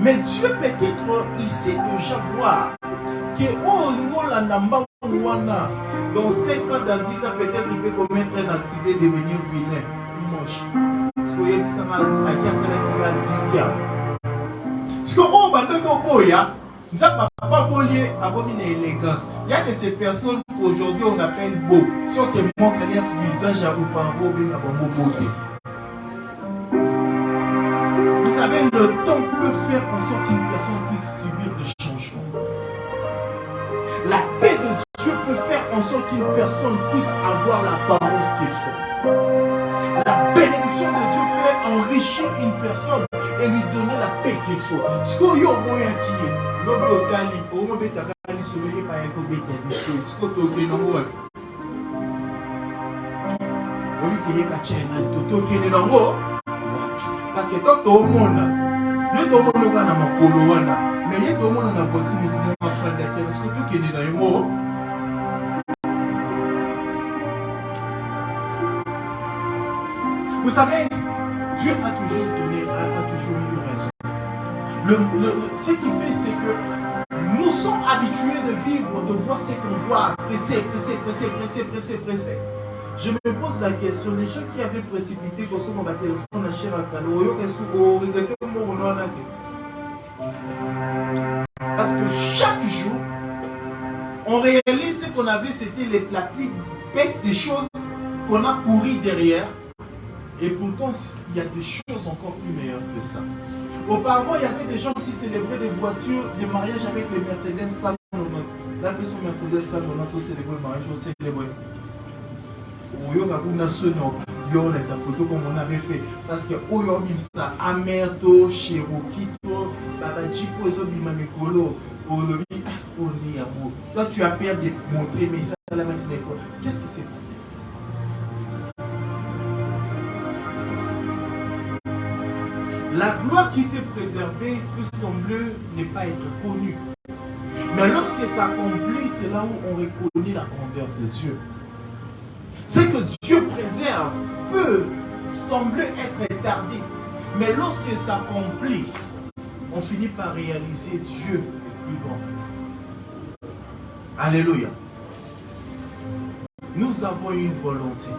Mais Dieu peut-être, il sait déjà voir que dans 5 ans, dans 10 ans, peut-être il peut commettre un accident et devenir vilain. Moche. Parce que il y a de ces personnes qu'aujourd'hui on appelle beau. Si on te montre leur visage à vous par beauté. Vous savez, le temps peut faire en sorte qu'une personne puisse subir des changements. La paix de Dieu peut faire en sorte qu'une personne puisse avoir l'apparence qu'il faut. La bénédiction de Dieu peut enrichir une personne et lui donner la paix qu'il faut. Ce qu'on y a au moyen qui est, l'homme Tali, au moment où tu as soleil par un peu de ce qu'on te dit, non, oui. Au lieu qu'il y ait pas de chaîne, tu te dis, non, parce que quand tu es au monde, il y a tout le monde qui est dans mon colo, mais il y a tout le monde dans la voiture, mais tout le monde est en train d'être, parce que tout qui est dans le mot. Vous savez, Dieu a toujours donné, a toujours eu raison. Ce qui fait, c'est que nous sommes habitués de vivre, de voir ce qu'on voit, pressé. Je me pose la question, les gens qui avaient précipité pour son téléphone à Chiracano, parce que chaque jour, on réalise ce qu'on avait, c'était la plus bête des choses qu'on a couru derrière. Et pourtant, il y a des choses encore plus meilleures que ça. Auparavant, il y avait des gens qui célébraient des voitures, des mariages avec les Mercedes 190. La personne Mercedes 190, on célébrait le mariage, on célébrait. On a les photos comme on avait fait. Parce que aujourd'hui, ça, Amerto, Cherokee, Babajipo, Zobimamikolo, toi, tu as peur de montrer, mais ça, c'est la même chose. Qu'est-ce qui s'est passé? La gloire qui était préservée peut sembler ne pas être connue. Mais lorsque ça accomplit, c'est là où on reconnaît la grandeur de Dieu. Ce que Dieu préserve peut sembler être tardé. Mais lorsque ça s'accomplit, on finit par réaliser Dieu est plus grand. Alléluia. Nous avons une volonté.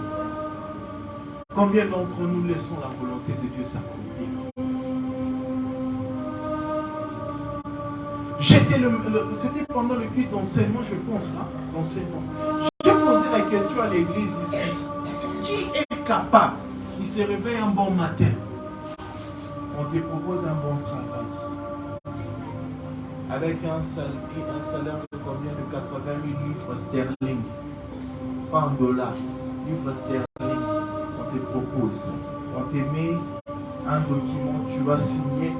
Combien d'entre nous laissons la volonté de Dieu s'accomplir? C'était pendant le culte d'enseignement, je pense, hein, d'enseignement. J'ai posé la question à l'église ici. Qui est capable? Il se réveille un bon matin. On te propose un bon travail. Avec un salaire de combien? De 80 000 livres sterling. Pas en dollars, livres sterling. On te propose. On te met un document, tu vas signer.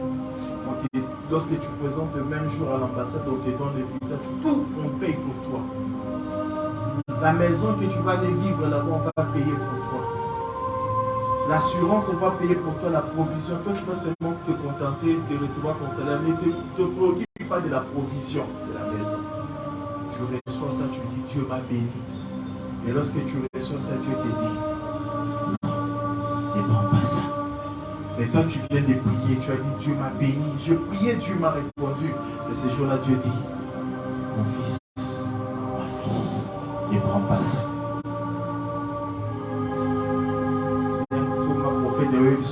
Lorsque tu présentes le même jour à l'ambassade, on te donne le visa. Tout, on paye pour toi. La maison que tu vas aller vivre là-bas, on va payer pour toi. L'assurance, on va payer pour toi. La provision, toi, tu vas seulement te contenter de recevoir ton salaire. Mais ne te préoccupe pas de la provision de la maison. Tu reçois ça, tu dis Dieu m'a béni. Et lorsque tu reçois ça, Dieu te dit non, ne prends pas ça. Mais toi, tu viens de prier, tu as dit Dieu m'a béni. Je priais, Dieu m'a répondu. Et ce jour-là, Dieu dit mon fils, ma fille, ne prends pas ça.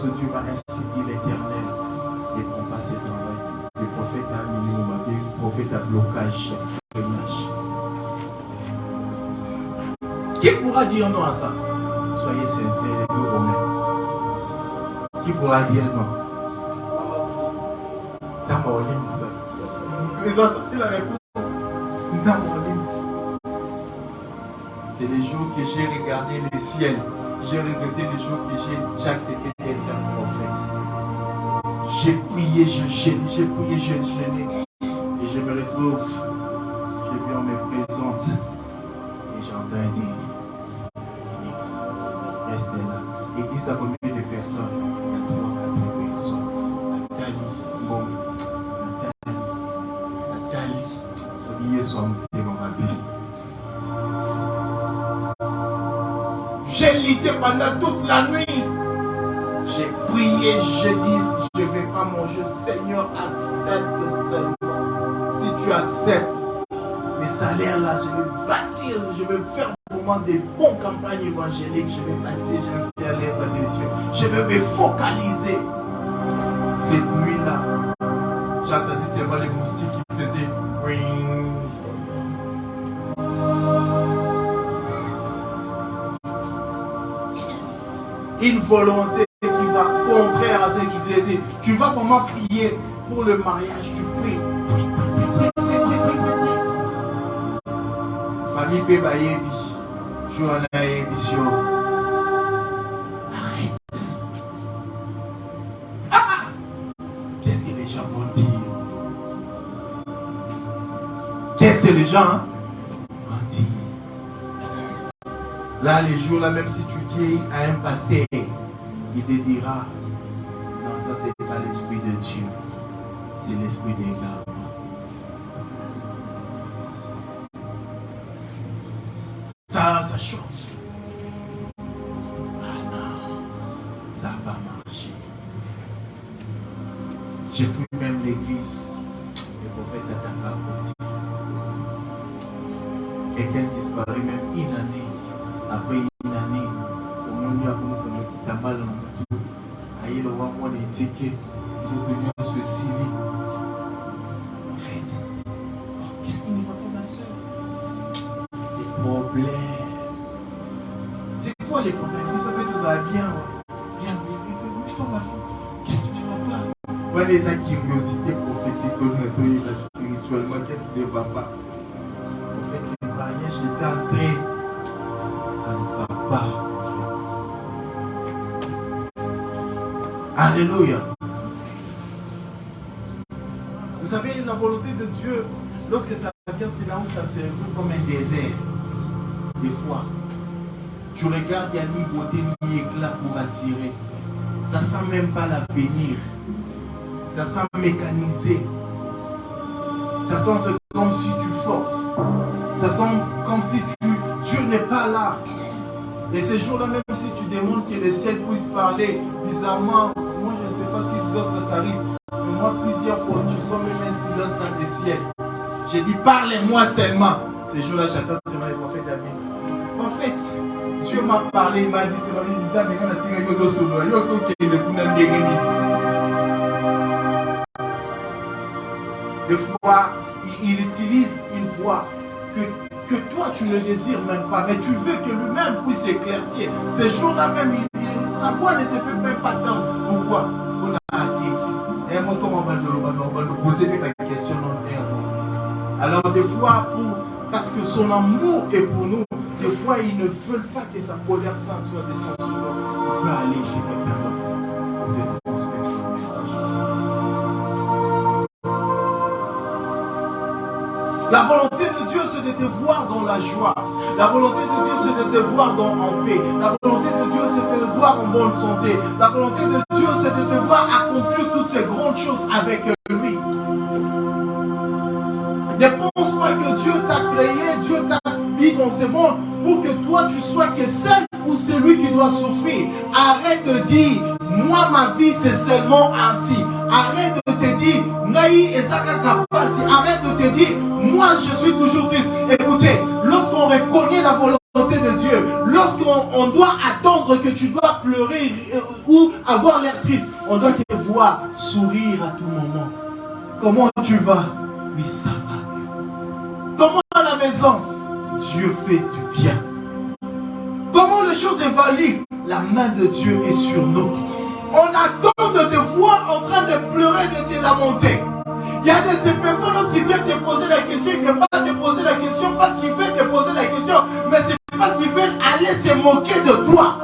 Dieu m'a ainsi dit l'Éternel. Ne prends pas ce travail. Le prophète a un minimum, le prophète a blocage, freinage. Qui pourra dire non à ça? Soyez sincères, les deux Romains. Qui pourra dire non? Vous entendez la réponse? C'est les jours que j'ai regardé le ciel. J'ai regretté les jours que j'ai accepté d'être un prophète. J'ai prié, j'ai prié, j'ai jeûné. Et je me retrouve, je viens, on me présente. Et j'entends dire, Félix, restez là. Et dit ça combien de personnes? Il y a 3 ou 4 personnes. Nathalie, bon, Nathalie, oubliez son nom, ma belle. J'ai lutté pendant toute la nuit. J'ai prié, je dis, je ne vais pas manger. Seigneur, accepte seulement. Si tu acceptes les salaires là, je vais bâtir, je vais faire pour moi des bonnes campagnes évangéliques. Je vais bâtir, je vais faire l'œuvre de Dieu. Je vais me focaliser. Cette nuit-là, j'entendais seulement les moustiques qui faisaient ring. Une volonté qui va contraire à ce que tu désires. Tu vas comment prier pour le mariage, tu pries. Famille Pébayebi, Johanna édition. Arrête. Ah! Qu'est-ce que les gens vont dire? Qu'est-ce que les gens vont dire? Là, les jours là, même si tu dis à un pasteur, il te dira, non, ça c'est pas l'esprit de Dieu, c'est l'esprit des gars. Ça change. Ah non, ça n'a pas marché. J'ai fui même l'église, le prophète n'attend pas. Quelqu'un disparaît même une année. Après une année, au monde a comme t'as mal dans tout. Aïe, le roi, moi, les tickets, ils ont tenu à ce civil. En fait, qu'est-ce qui ne va pas, ma soeur? Des problèmes. C'est quoi les problèmes? Vous savez, tout ça, viens, bouge-toi, ma fille. Qu'est-ce qui ne va pas? Moi, les curiosités prophétiques, spirituellement, qu'est-ce qui ne va pas? En fait, le mariage est entré. Ça ne va pas, en fait. Alléluia. Vous savez, la volonté de Dieu, lorsque ça vient, c'est là où ça se retrouve comme un désert. Des fois, tu regardes, il n'y a ni beauté ni éclat pour attirer. Ça sent même pas l'avenir. Ça sent mécanisé. Ça sent comme si tu forces. Ça sent comme si Dieu n'est pas là. Et ces jours-là, même si tu demandes que le ciel puisse parler, bizarrement, moi je ne sais pas d'autres s'arrivent. Mais moi, plusieurs fois, je sens même un silence dans les ciels. J'ai dit, parlez-moi seulement. Ces jours-là, chacun se met le prophète David. En fait, Dieu m'a parlé, il m'a dit, c'est ma vie, il dit, mais quand la Seigneur est au solo, il y a aucun de vous même guéri. Des fois, il utilise une voix que toi tu ne désires même pas, mais tu veux que lui-même puisse éclaircir. Ces jours-là même, sa voix ne se fait même pas tant. Pourquoi? On a dit. Et un moment, on va nous poser la question non terme. Alors des fois, parce que son amour est pour nous, des fois ils ne veulent pas que sa colère sainte soit descendue sur nous. On peut aller chez quelqu'un d'autre pour te transmettre son message. La volonté de Dieu, c'est de te voir dans la joie. La volonté de Dieu, c'est de te voir en paix. La volonté de Dieu, c'est de te voir en bonne santé. La volonté de Dieu, c'est de te voir accomplir toutes ces grandes choses avec lui. Ne pense pas que Dieu t'a créé, Dieu t'a mis dans ce monde pour que toi tu sois que celle ou celui qui doit souffrir. Arrête de dire, moi ma vie c'est seulement ainsi. Arrête de te dire, arrête de te dire, moi je suis toujours triste. Écoutez, lorsqu'on reconnaît la volonté de Dieu, lorsqu'on doit attendre que tu dois pleurer ou avoir l'air triste, on doit te voir sourire à tout moment. Comment tu vas? Oui, ça va. Comment à la maison? Dieu fait du bien. Comment les choses évaluent? La main de Dieu est sur nous. On attend de te voir en train de pleurer, de te lamenter. Il y a de ces personnes, lorsqu'ils viennent te poser la question, ils ne viennent pas te poser la question parce qu'ils veulent te poser la question, mais c'est parce qu'ils veulent aller se moquer de toi.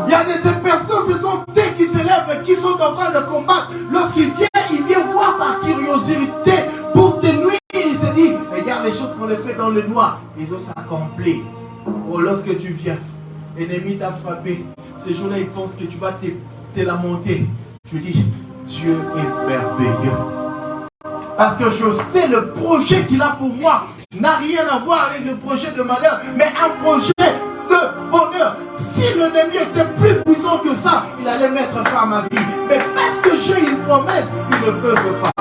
Il y a de ces personnes, ce sont eux qui se lèvent, qui sont en train de combattre. Lorsqu'ils viennent, ils viennent voir par curiosité pour te nuire. Ils se disent, regarde les choses qu'on a fait dans le noir, ils ont s'accompli. Oh, lorsque tu viens, l'ennemi t'a frappé. Ces jours-là, ils pensent que tu vas te lamenter. Tu dis, Dieu est merveilleux. Parce que je sais le projet qu'il a pour moi n'a rien à voir avec le projet de malheur, mais un projet de bonheur. Si l'ennemi était plus puissant que ça, il allait mettre fin à ma vie. Mais parce que j'ai une promesse, ils ne peuvent pas.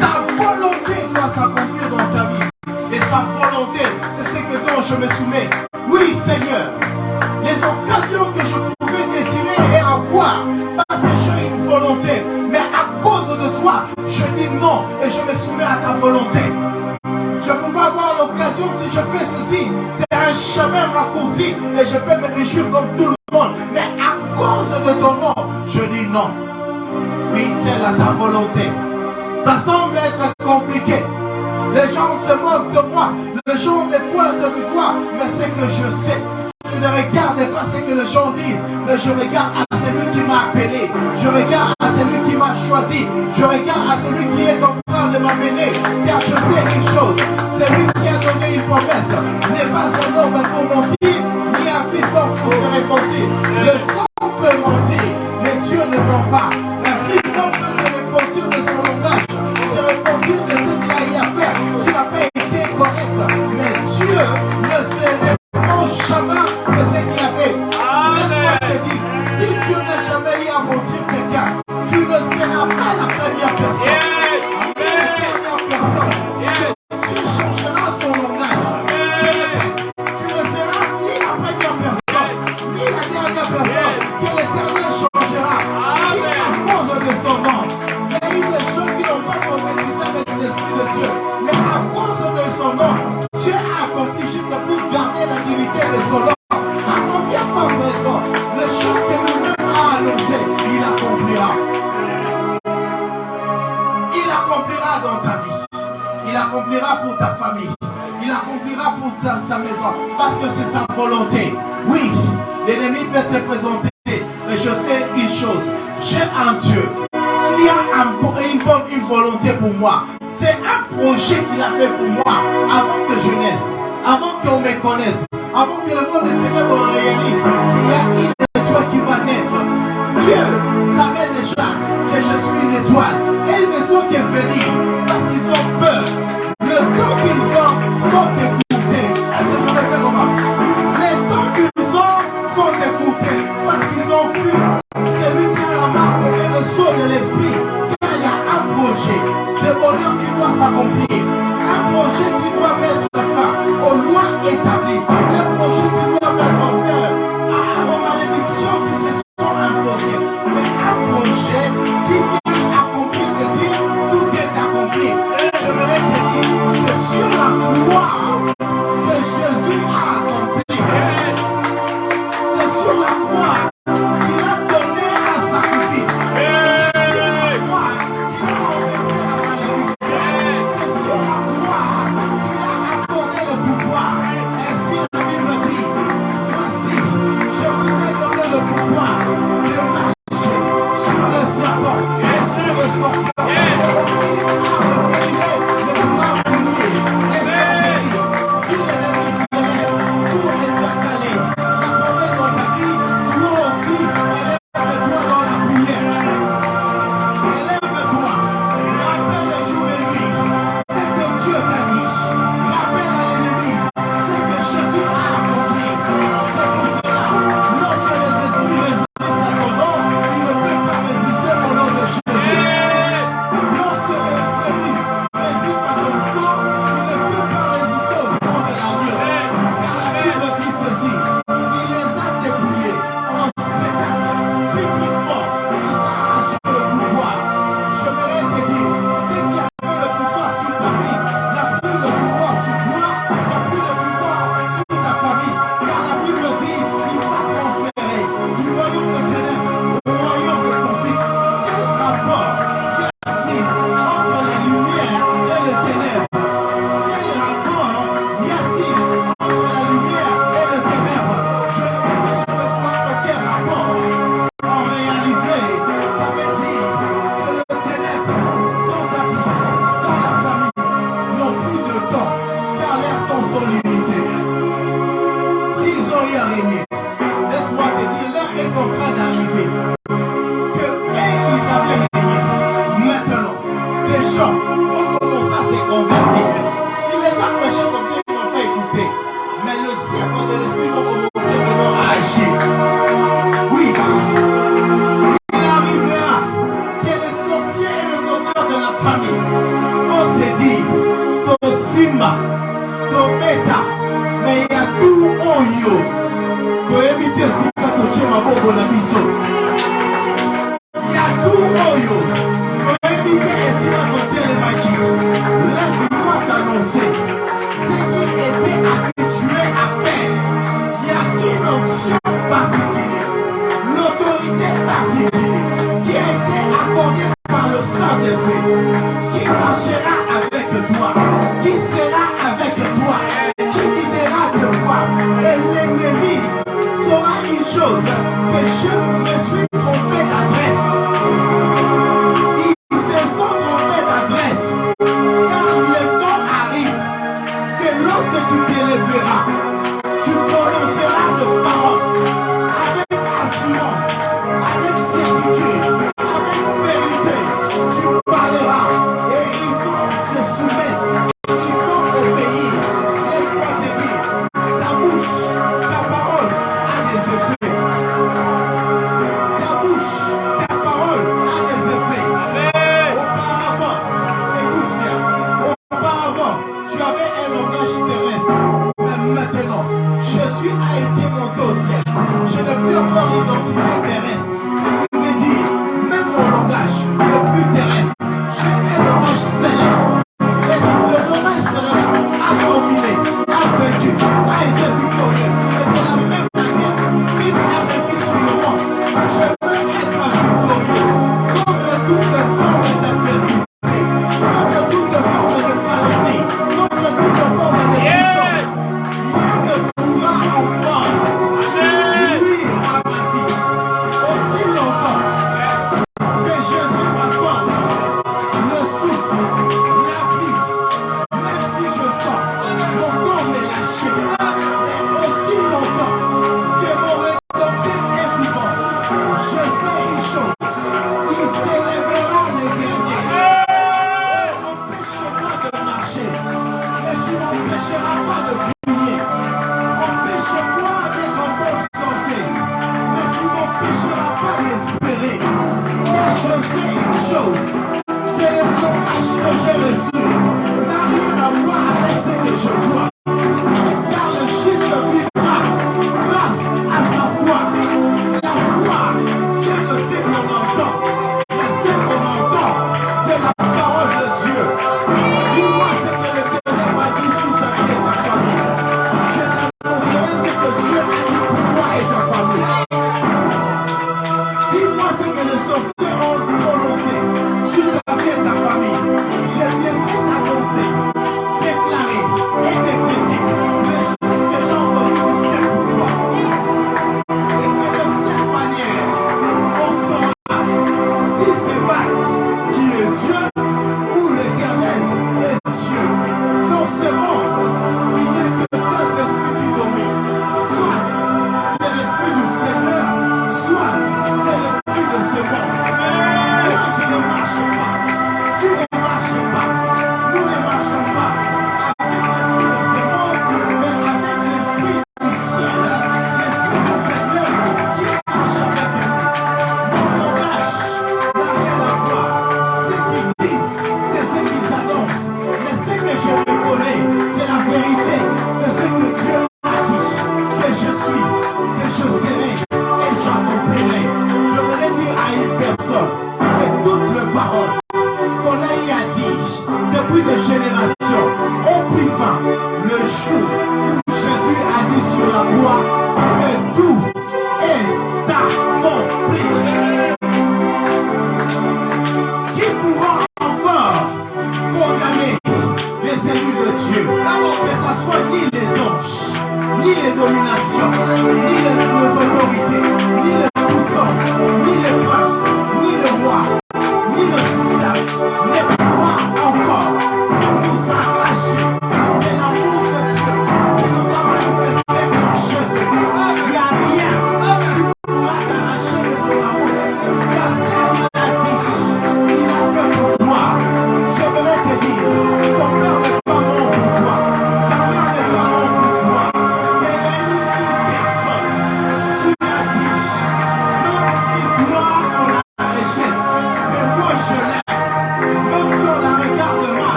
Sa volonté doit s'accomplir dans ta vie. Et sa volonté, c'est ce que dont je me soumets. Oui, Seigneur, les occasions que je pouvais désirer et avoir, parce que j'ai une volonté, mais à cause de toi, je dis non et je me soumets à ta volonté. Je pouvais avoir l'occasion, si je fais ceci, c'est un chemin raccourci et je peux me réjouir comme tout le monde. Mais à cause de ton nom, je dis non. Oui, c'est à ta volonté. Ça semble être compliqué. Les gens se moquent de moi, les gens me pointent du doigt, mais c'est que je sais. Je ne regarde pas ce que les gens disent, mais je regarde à celui qui m'a appelé, je regarde à celui qui m'a choisi, je regarde à celui qui est en train de m'amener, car je sais une chose, c'est lui qui a donné une promesse, n'est pas un homme pour mentir, ni un fils d'homme pour se repentir. Le sang peut mentir, mais Dieu ne ment pas. Un fils d'homme peut se repentir de son langage, se repentir de ce qu'il a eu à faire, qui n'a pas été correct, mais Dieu ne se repense jamais de ce qu'il a fait. Laisse-moi te dire, si Dieu n'a jamais eu à mentir quelqu'un, tu ne seras pas la première personne. Ni la dernière personne. Que Dieu changera son langage. Tu ne seras ni la première personne, ni la dernière personne. Que l'Éternel changera. Ni à cause de son nom. Il y a eu des gens qui n'ont pas prophétisé avec l'Esprit de Dieu. Mais à cause de son nom, Dieu a accompli juste pour garder la dignité de son nom. À combien de raison, le choses que lui-même a annoncé, il accomplira. Il accomplira dans ta vie. Il accomplira pour ta famille. Il accomplira pour sa maison. Parce que c'est sa volonté. Oui, l'ennemi peut se présenter. Mais je sais une chose. J'ai un Dieu qui a une volonté pour moi. C'est un projet qu'il a fait pour moi avant que je naisse. Avant qu'on me connaisse. Avant que le monde des ténèbres réalise qu'il y a une étoile qui va naître. Dieu savait déjà que je suis une étoile. Et ils ne sont que venus parce qu'ils ont peur. Le temps qu'ils ont sont écoutés. Est-ce que je me fais comment? Les temps qu'ils ont sont écoutés parce qu'ils famille. On s'est dit, ton Sima, ton Beta, mais il y a tout en yo. Pour éviter si ça te tient ma bobo la mission. Il y a tout en yo. Pour éviter si ça te tient les magies. Laisse-moi t'annoncer. Ce qui était habitué à faire, il y a une option particulière, l'autorité particulière qui a été accordée par le Saint-Esprit, qui marchera avec toi, qui sera avec toi, qui guidera de toi. Et l'ennemi saura une chose, que je me suis trompé d'adresse. Ils se sont trompés d'adresse, car le temps arrive que lorsque tu t'élèveras, tu prononceras de paroles avec assurance, avec certitude, avec vérité. Tu parleras et ils vont se soumettre, ils vont obéir. Laisse-moi te dire, ta bouche, ta parole a des effets. Ta bouche, ta parole a des effets. Auparavant, écoute bien, auparavant, tu avais un langage terrestre. Mais maintenant, Jésus a été monté au ciel. Je ne peux avoir l'identité terrestre. Ce qui veut dire, même mon langage le plus terrestre, j'ai un langage céleste. Et le langage céleste a dominé, a vaincu, a été victorieux. Et de la même manière, Christ a vaincu sur le monde. Je veux être victorieux contre toute forme d'infidélité, contre toute forme de calomnie, contre toute forme de puissance. Rien ne pourra encore nuire à ma vie. Aussi longtemps que je suis ma femme, le souffle, la vie, même si je sens mon corps me lâcher, et aussi longtemps que mon rédempteur est vivant, je sais une chose, il s'élèvera les derniers. Empêche-moi de marcher, et tu n'empêcheras pas de prier. Empêche-moi d'être en bonne santé, mais tu n'empêcheras pas d'espérer. Car je sais une chose, que le langage que j'ai reçu n'a rien à voir avec ce que je vois. Car le juste vivra grâce à sa foi. La foi vient de ce qu'on entend, et ce qu'on entend de la parole de Dieu. Dis-moi ce que l'Éternel m'a dit sur ta vie et ta famille. Je t'annoncerai ce que Dieu a dit pour toi et ta famille. Dis-moi ce que les sorciers ont prononcé sur ta vie et ta famille. Je viendrai t'annoncer, déclarer et déclarer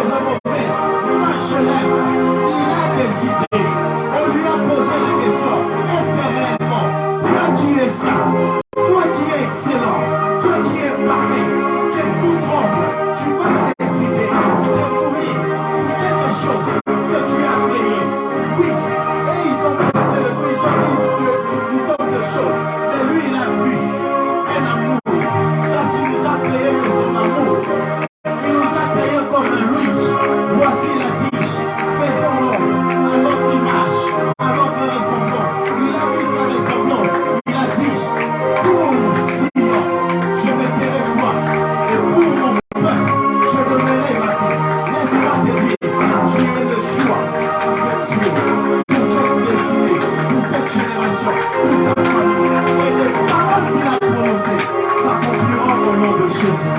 chose mauvaise. Moi, je l'aime. Il a décidé. On lui a posé la question. Est-ce que réellement, toi qui es ça, toi qui es excellent, toi qui es parfait, que tout tremble, tu vas décider de mourir pour quelque chose que tu as payé. Oui. Et ils ont porté le président, ils ont des choses. Mais lui, il a vu un amour. Parce qu'il nous a créé de son amour. Il nous a créé comme lui. Voici la tige. Faisons-le à notre image, à notre ressemblance. Il a vu sa ressemblance. Il a dit, pour Simon, je me tairai moi. Et pour mon peuple, je donnerai ma vie. Laisse-moi te dire, tu es le choix de Dieu. Pour cette destinée, pour cette génération, pour ta famille. Et les paroles qu'il a prononcées s'accompliront au nom de Jésus.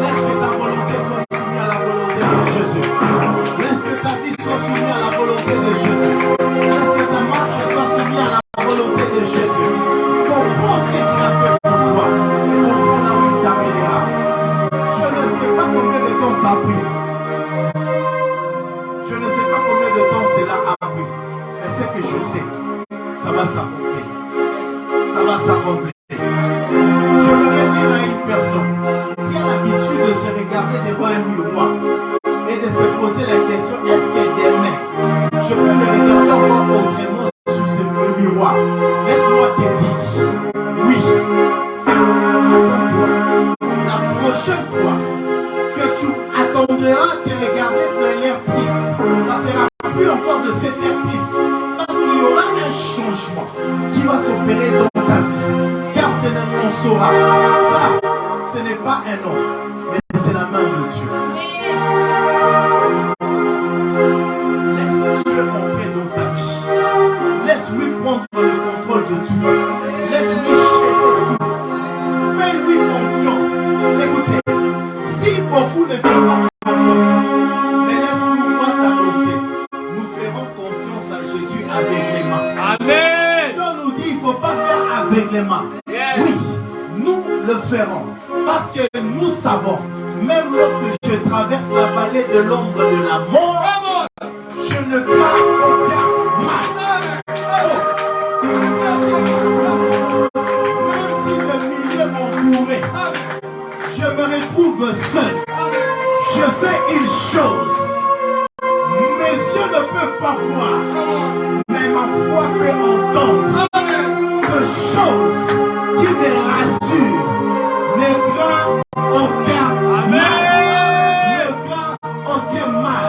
Laisse que ta volonté soit soumise à la volonté de Jésus. Laisse que ta vie soit soumise à la volonté de Jésus. Laisse que ta marche soit soumise à la volonté de Jésus. Comprends ce qu'il a fait pour toi et comprends là où il t'amènera. Je ne sais pas combien de temps ça a pris. Je ne sais pas combien de temps cela a pris. Mais ce que je sais, ça va s'accomplir. Ça va s'accomplir. Je voudrais dire à une personne qui a l'habitude de se regarder devant un miroir et de se poser la question, est-ce que demain, je peux me regarder encore autrement sur ce miroir? Laisse-moi te dire, oui. Attends-toi. La prochaine fois que tu attendras te regarder de l'air triste, ça ne sera plus encore de cet air triste. Parce qu'il y aura un changement qui va s'opérer dans ta vie. Car c'est un nom saura. Ça, ce n'est pas un nom, mais c'est la main de Dieu. Laisse Dieu entrer dans ta vie. Laisse-lui prendre le contrôle de tout. Laisse-lui gérer tout. Fais-lui confiance. Écoutez, si beaucoup ne font pas confiance, mais laisse-nous pas t'annoncer, nous ferons confiance à Jésus aveuglément.
Amen.
Dieu nous dit, il ne faut pas faire aveuglément. Oui, nous le ferons. Parce que nous savons, même lorsque je traverse la vallée de l'ombre de la mort, je ne crains aucun mal. Même si le milieu m'entourait, je me retrouve seul. Je fais une chose. Mes yeux ne peuvent pas voir, mais ma foi peut entendre. De choses qui me rassurent, ne crains aucun mal. Ne crains aucun mal.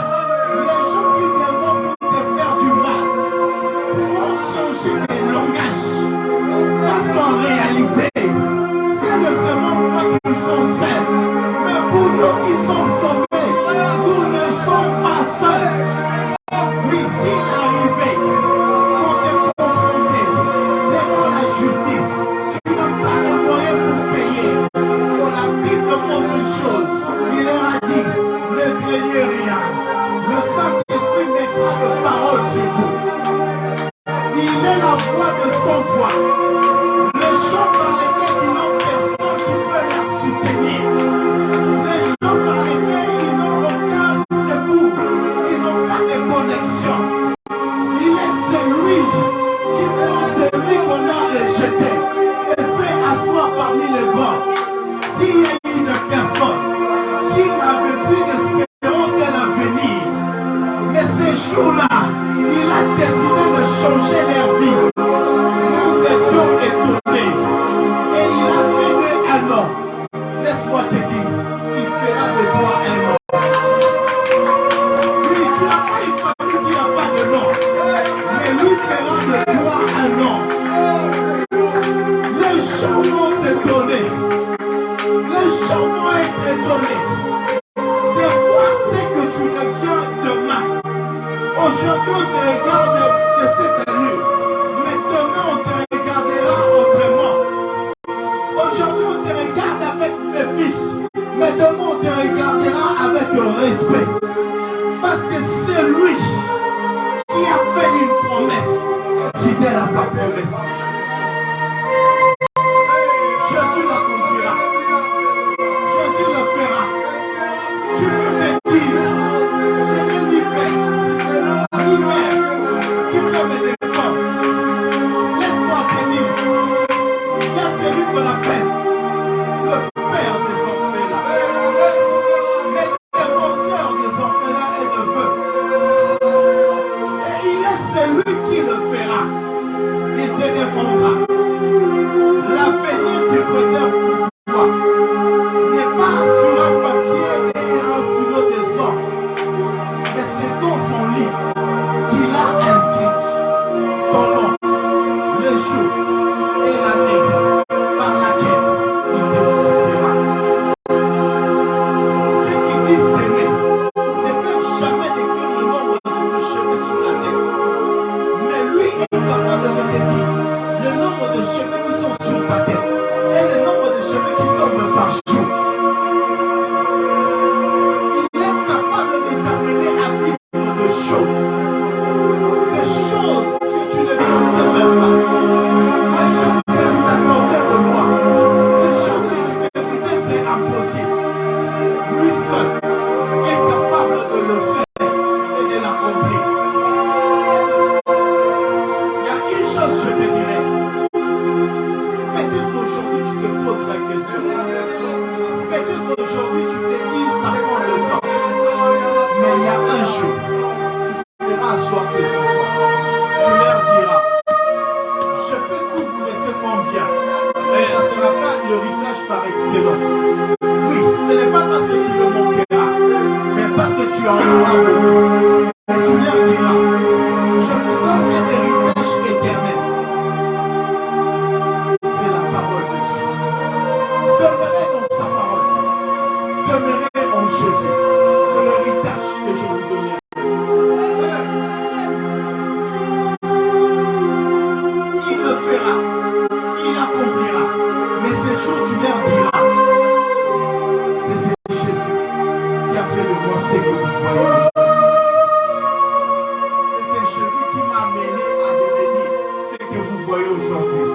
Les gens qui viendront pour te faire du mal pourront changer de langage. Parce qu'en réalité, c'est de ce monde qu'ils sont seuls. Mais pour nous qui sommes sauvés, nous ne sommes pas seuls. Oui, s'il arrivait qu'on te confronté devant la justice, tu n'as pas le moyen pour payer. Pour la Bible montre une chose. Il leur a dit, ne craignez rien. Le Saint-Esprit mettra de paroles sur vous. Il est la voix de son voix. Le chant par lequel ils n'ont personne qui peut leur soutenir. Le chant par lequel ils n'ont aucun secours. Ils n'ont pas de connexion. Il est celui qui est celui qu'on a rejeté et fait asseoir parmi les morts. S'il y a une personne qui n'avait plus d'espérance de l'avenir, mais ces jours-là, il a décidé de changer leur vie. Nous étions étonnés et il a fait un homme. Laisse-moi te dire, il fera de toi un homme. Oui, tu n'as pas une famille qui n'a pas de nom, mais lui fera de toi un homme. Les gens vont s'étonner. Les gens vont être étonnés. Des fois, c'est que tu regardes demain. Aujourd'hui, on te regarde de cette nuit. Mais demain, on te regardera autrement. Aujourd'hui, on te regarde avec mépris. Mais demain, on te regardera avec respect. Parce que c'est lui qui a fait une promesse. Fidèle à sa promesse. Jésus l'accomplira. Jésus le fera. de la peine. Le père des orphelins. Les défenseurs des orphelins et de veuves. Et il est celui qui le fera. Il te défendra. L'avenir du préserve pour toi n'est pas sur un papier et un stylo des hommes, mais c'est dans son livre qu'il a inscrit ton nom, le jour et l'année par laquelle il te visitera. Ceux qui disent t'aimer ne peuvent jamais décrire le nombre de tes cheveux sur la tête, mais lui est capable de te dire le nombre de cheveux qui sont sur ta tête et le nombre de cheveux qui tombent par jour. Il est capable de t'amener à vivre des choses que tu ne maîtrisais même pas, des choses que tu t'attendais de moi, des choses que tu te disais c'est impossible. Lui seul est capable de le faire et de l'accomplir. Il y a une chose je te dirais. Peut-être qu'aujourd'hui tu te poses la question. Peut-être qu'aujourd'hui tu te dis ça prend le temps. Mais il y a un jour, tu feras asseoir tes enfants. Tu leur diras, je peux tout vous laisser combien. Mais ça ne sera pas l'héritage par excellence. Oui, ce n'est pas parce que tu le manqueras, mais parce que tu en auras beaucoup. Et tu leur diras, je vous donne un héritage éternel. C'est la parole de Dieu. Demeurez dans sa parole. Demeurez en Jésus. C'est l'héritage que je vous donne. Il le fera. Il accomplira. Mais ces jours, tu leur diras. C'est Jésus qui a fait de moi ce que vous voyez. C'est Jésus qui m'a amené à devenir ce que vous voyez aujourd'hui.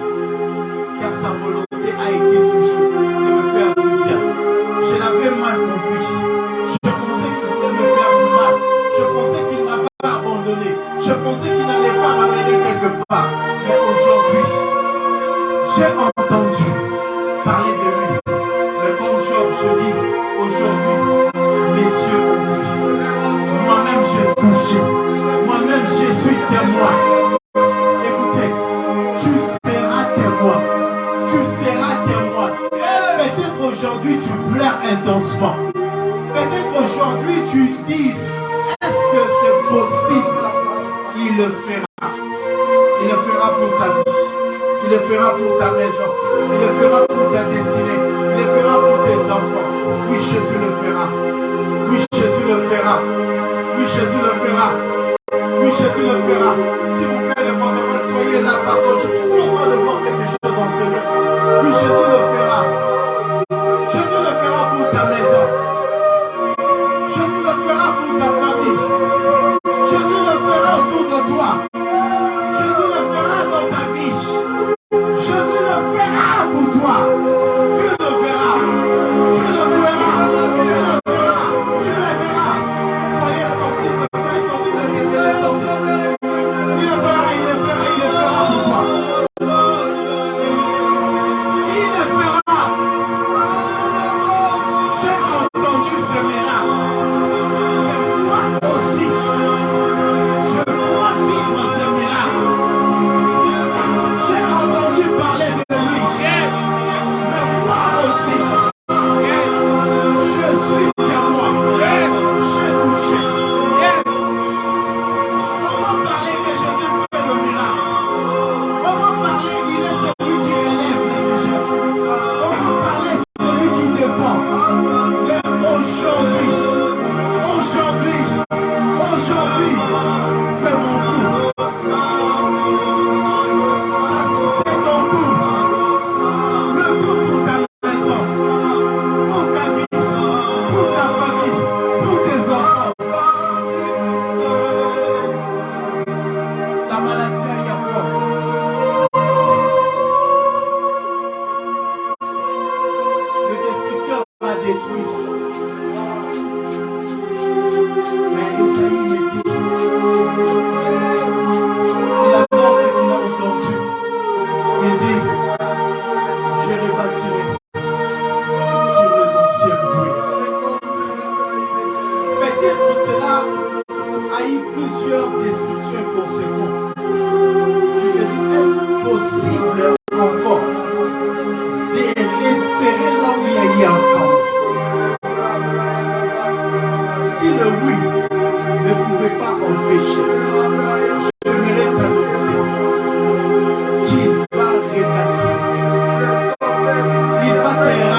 Car sa volonté a été toujours de me faire du bien. Je l'avais mal compris. Je pensais qu'il voulait me faire du mal. Je pensais qu'il m'avait abandonné. Je pensais qu'il n'allait pas m'amener quelque part. Mais aujourd'hui, j'ai entendu parler de lui. Mais comme Job, je dis, aujourd'hui, mes yeux ont dit. Moi-même, j'ai touché. Moi-même, je suis témoin. Écoutez, tu seras témoin. Tu seras témoin. Peut-être aujourd'hui, tu pleures intensement. Peut-être aujourd'hui, tu dis, est-ce que c'est possible? Il le fera. Il le fera pour ta vie. Il le fera pour ta maison. Il le fera pour ta destinée. Il le fera pour tes enfants. Oui, Jésus le fera. Oui, Jésus le fera. Oui, Jésus le fera. Oui, Jésus le fera. S'il vous plaît, les porte-paroles, soyez là, pardon. Je suis en train de voir quelque chose dans ce lieu. Oui, Jésus le fera. Jésus le fera pour ta maison.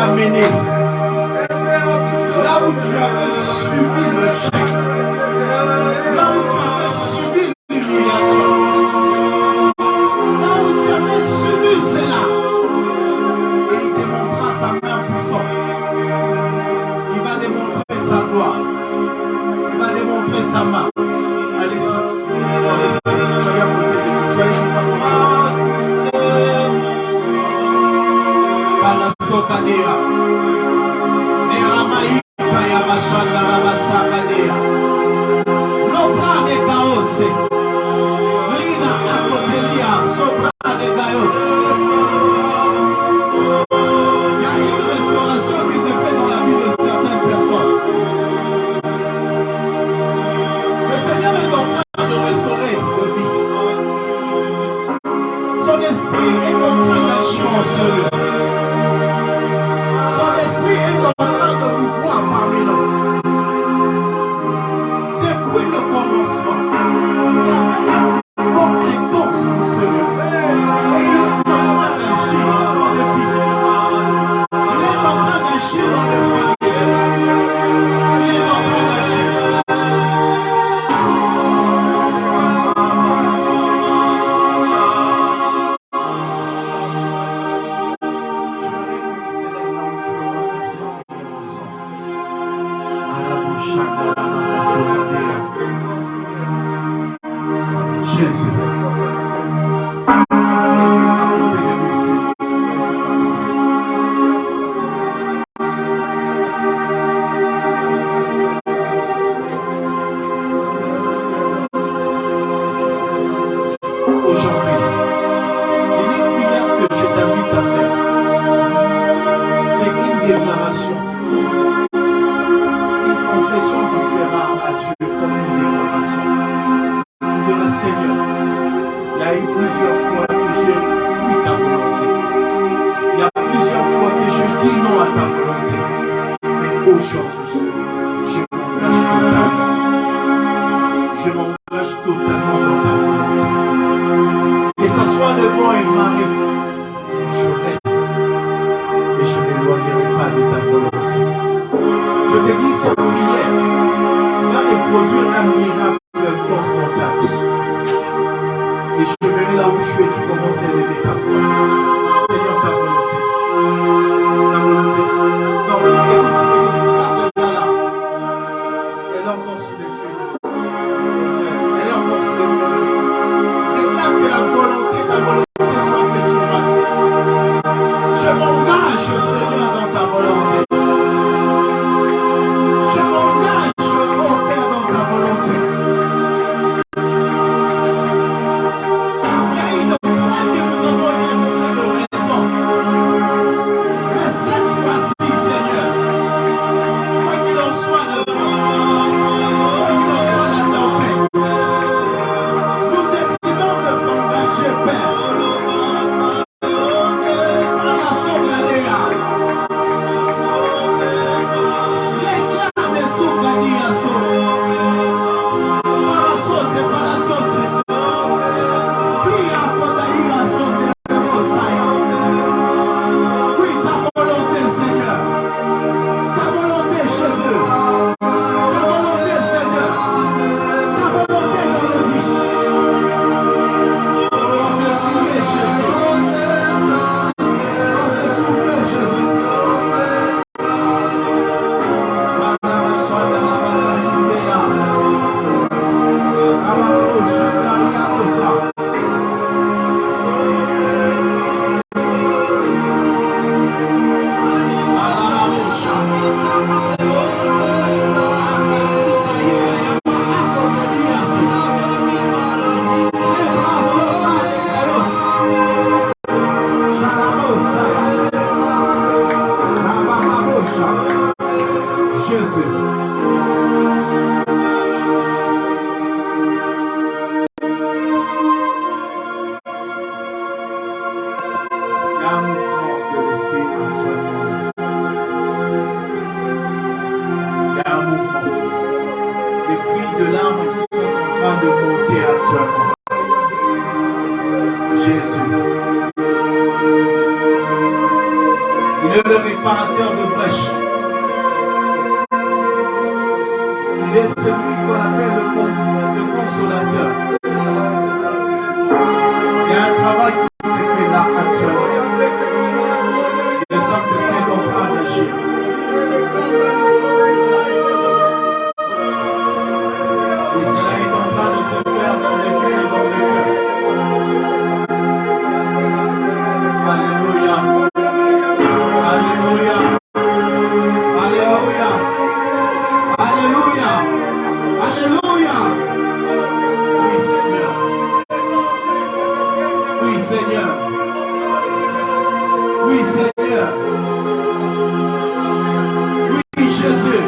amené, là où tu avais subi le chèque, là où tu avais subi l'humiliation, là où tu avais subi cela, et il te montrera sa main puissante. Il va démontrer sa gloire. Il va démontrer sa main. Allez-y. Soyez à côté de lui. Soyez à côté de lui. Balasokadea. Neramaï Kayabashanda Rabasakadea. L'opra de Gaos. Lina Akotelia. Sopra de Gaos. Il y a une restauration qui se fait dans la vie de certaines personnes. Le Seigneur est en train de restaurer vos vies. Son esprit est en train d'agir en ce lieu. Son esprit est en train de vous voir parmi nous. Depuis le commencement, il y avait une compétence en ce lieu. Et il est en train d'agir dans les vies. Il est en train d'agir dans les familles. Il est en train d'agir. Jésus. Aujourd'hui, il y a une prière que je t'invite à faire. C'est une déclaration. Une confession que tu feras à Dieu comme une déclaration. Tu diras, Seigneur, il y a eu plusieurs fois que j'ai fui ta volonté. Il y a plusieurs fois que je dis non à ta volonté. Mais aujourd'hui, je m'engage totalement. Je m'engage totalement dans ta volonté. Que ce soit le vent et marée, je reste et je ne m'éloignerai pas de ta volonté. est le réparateur de brèches. Il est celui qu'on appelle le consolateur. Il y a un travail qui s'est fait là actuellement. Le Saint-Esprit est en train d'agir. Et cela est en train de se faire dans les cœurs et dans les cœurs. Alléluia. Alléluia. Alléluia. Alléluia. Alléluia. Oui, Seigneur. Oui, Seigneur. Oui, Seigneur. Oui, Jésus.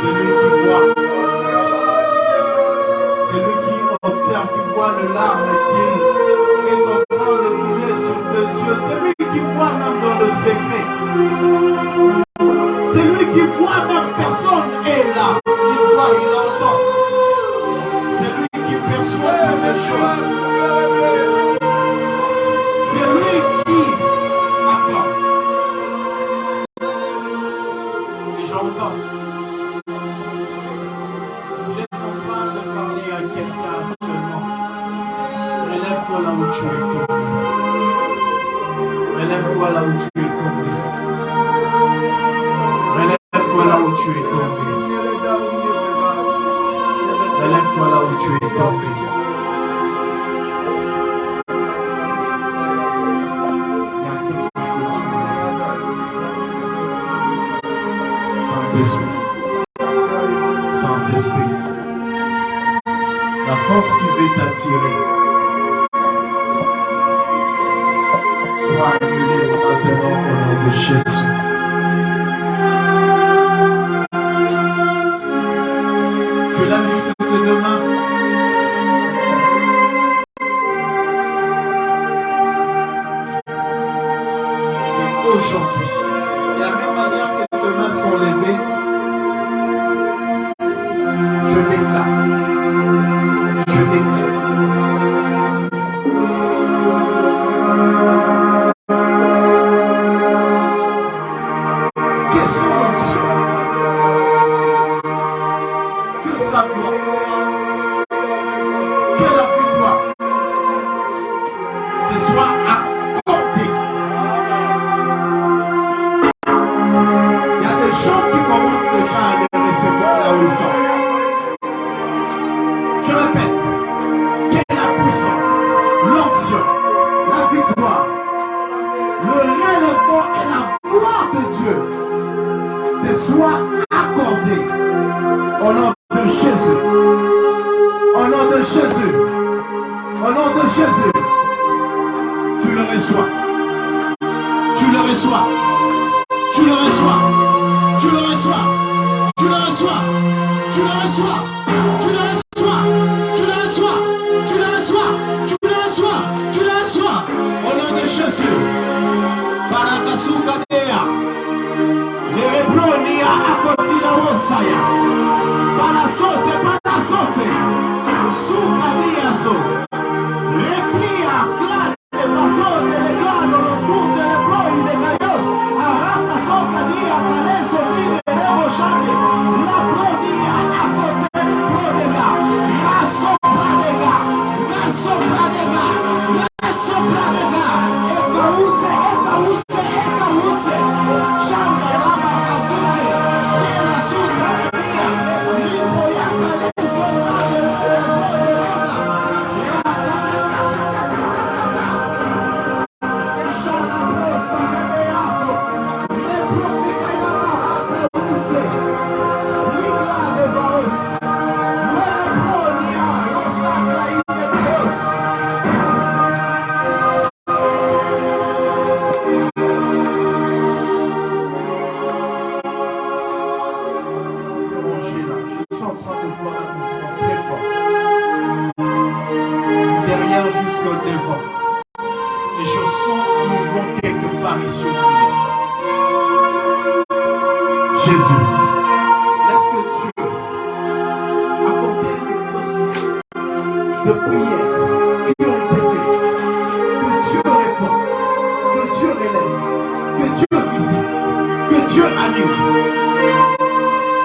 Celui qui voit, celui qui observe, qui voit le larme qui est en train de couler sur tes yeux, celui qui voit même dans le secret, celui qui voit même personne est là, il voit, il entend, celui qui perçoit les choses, celui qui attend. Et j'entends. Il est en train de parler à quelqu'un actuellement. Relève-toi là où tu es tombé. Relève-toi là où tu es tombé. Relève-toi là où tu es tombé. Relève-toi là où tu es tombé. Il y a quelque chose. Saint-Esprit. Saint-Esprit. La force qui veut t'attirer soit annulée maintenant au nom de Jésus. Tu es là juste de demain. Et aujourd'hui, de la même manière que tes mains sont levées, je déclare. Je déclare. Que son onction, que sa gloire, que la victoire te soit accordée. Il y a des gens qui commencent déjà à les recevoir là où ils sont. Je répète, quelle est la puissance, l'onction, la victoire, le relèvement et la gloire de Dieu te soit accordé au nom de Jésus. Au nom de Jésus. Au nom de Jésus. Tu le reçois. Tu le reçois. Tu le reçois. Tu le reçois. Tu le reçois. Tu le reçois. Tu le reçois. Tu le reçois. Tu le reçois. Tu le reçois. Tu le reçois. Au nom de Jésus. Parakasukadea. Lerebronia akotila wosaya. Palasote, palasote. Sukadiaso. Replia, clade, pasone, le glano, los punte, le ploi, le gallos. Arranca, soca, dia, caleso, tigre, lebo, shane. La plodia, akote, prodega. Raso, pradega. Raso, pradega. Raso, pradega. Ekause, ekause, ekause. Shamba, rama, kasuke. Dela, suka, dia. Limpo, ya, caleso, nade, nade, nade, derrière jusqu'au devant. Et je sens un mouvement quelque part ici. Jésus, laisse que Dieu accorde de prière qui ont été faites, que Dieu répond, que Dieu relève, que Dieu visite, que Dieu annule,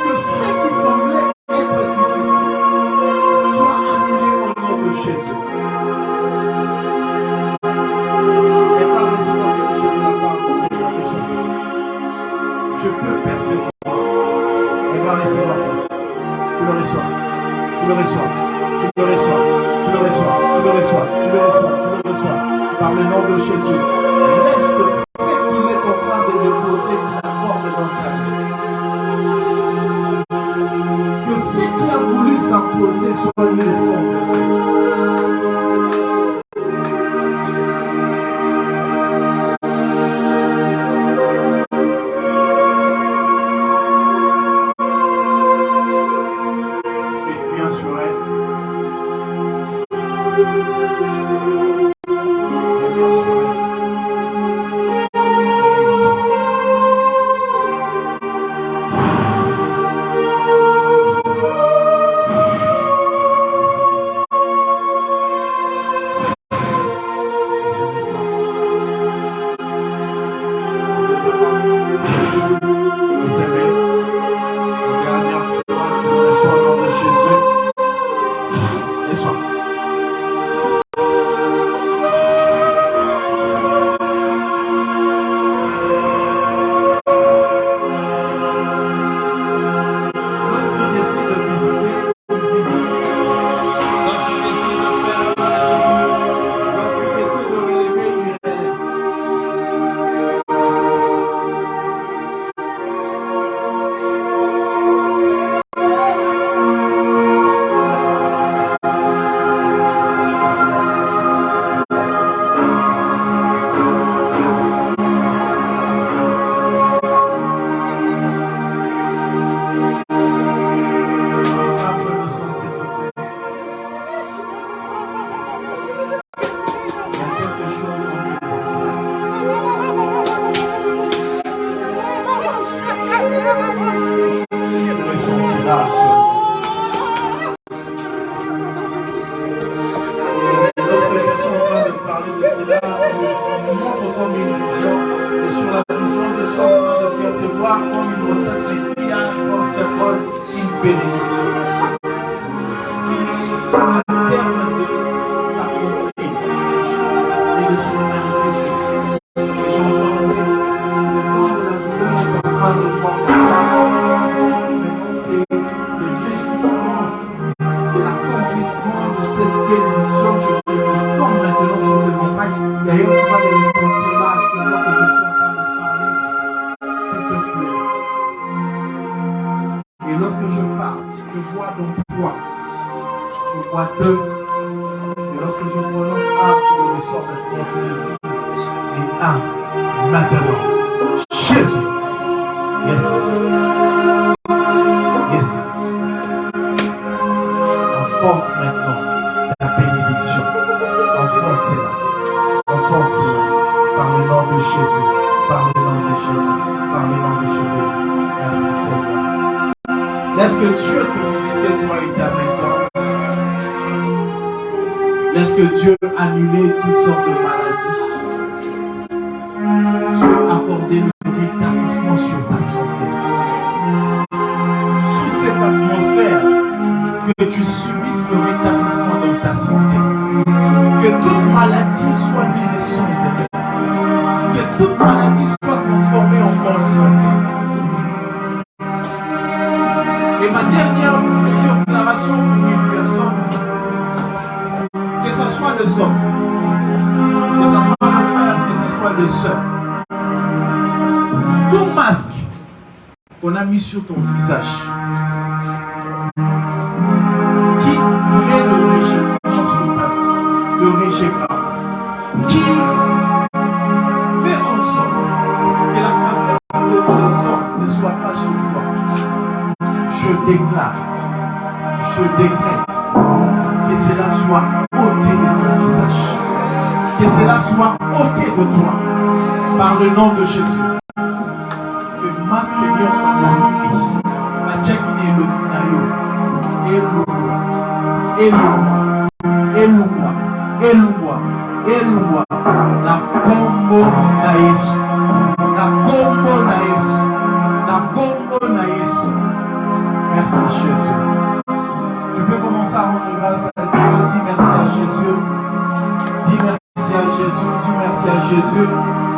que ce qui semblait être difficile soit annulé au nom de Jésus. Et par les éléments que je ne pas conseiller de choses, je peux percevoir. Et par les éléments, tu le reçois, tu le reçois, tu le reçois, tu le reçois, tu le reçois, tu le reçois, tu le reçois, par le nom de Jésus. Laisse que ce qu'il est en train de déposer, qu'il accorde dans ta vie. Que ce qui a voulu s'imposer soit une leçon. Est-ce que Dieu te visitait toi et ta maison? Est-ce que Dieu a annulé toutes sortes de maladies? Dieu a accordé le rétablissement sur ta santé. Sous cette atmosphère, que tu subisses le rétablissement dans ta santé. Que toute maladie soit guérie sans effet. Que toute maladie soit transformée en bonne santé. Et ma dernière déclaration pour une personne, que ce soit les hommes, que ce soit les frères, que ce soit les sœurs, tout masque qu'on a mis sur ton visage, qui met le rejet sur ta vie, le rejet pas, qui fait en sorte que la faveur de les hommes ne soit pas sur toi. Je déclare, je décrète que cela soit ôté de ton visage, que cela soit ôté de toi, par le nom de Jésus. Que masque Dieu soit annulé, la tchèque est le nayo, et l'eau, et l'eau, et Elumwa, Elumwa, na kombo na Yesu, na kombo na Yesu, na kombo na Yesu. Merci Jésus. Tu peux commencer à rendre grâce à Dieu. Dis merci à Jésus. Dis merci à Jésus. Dis merci à Jésus.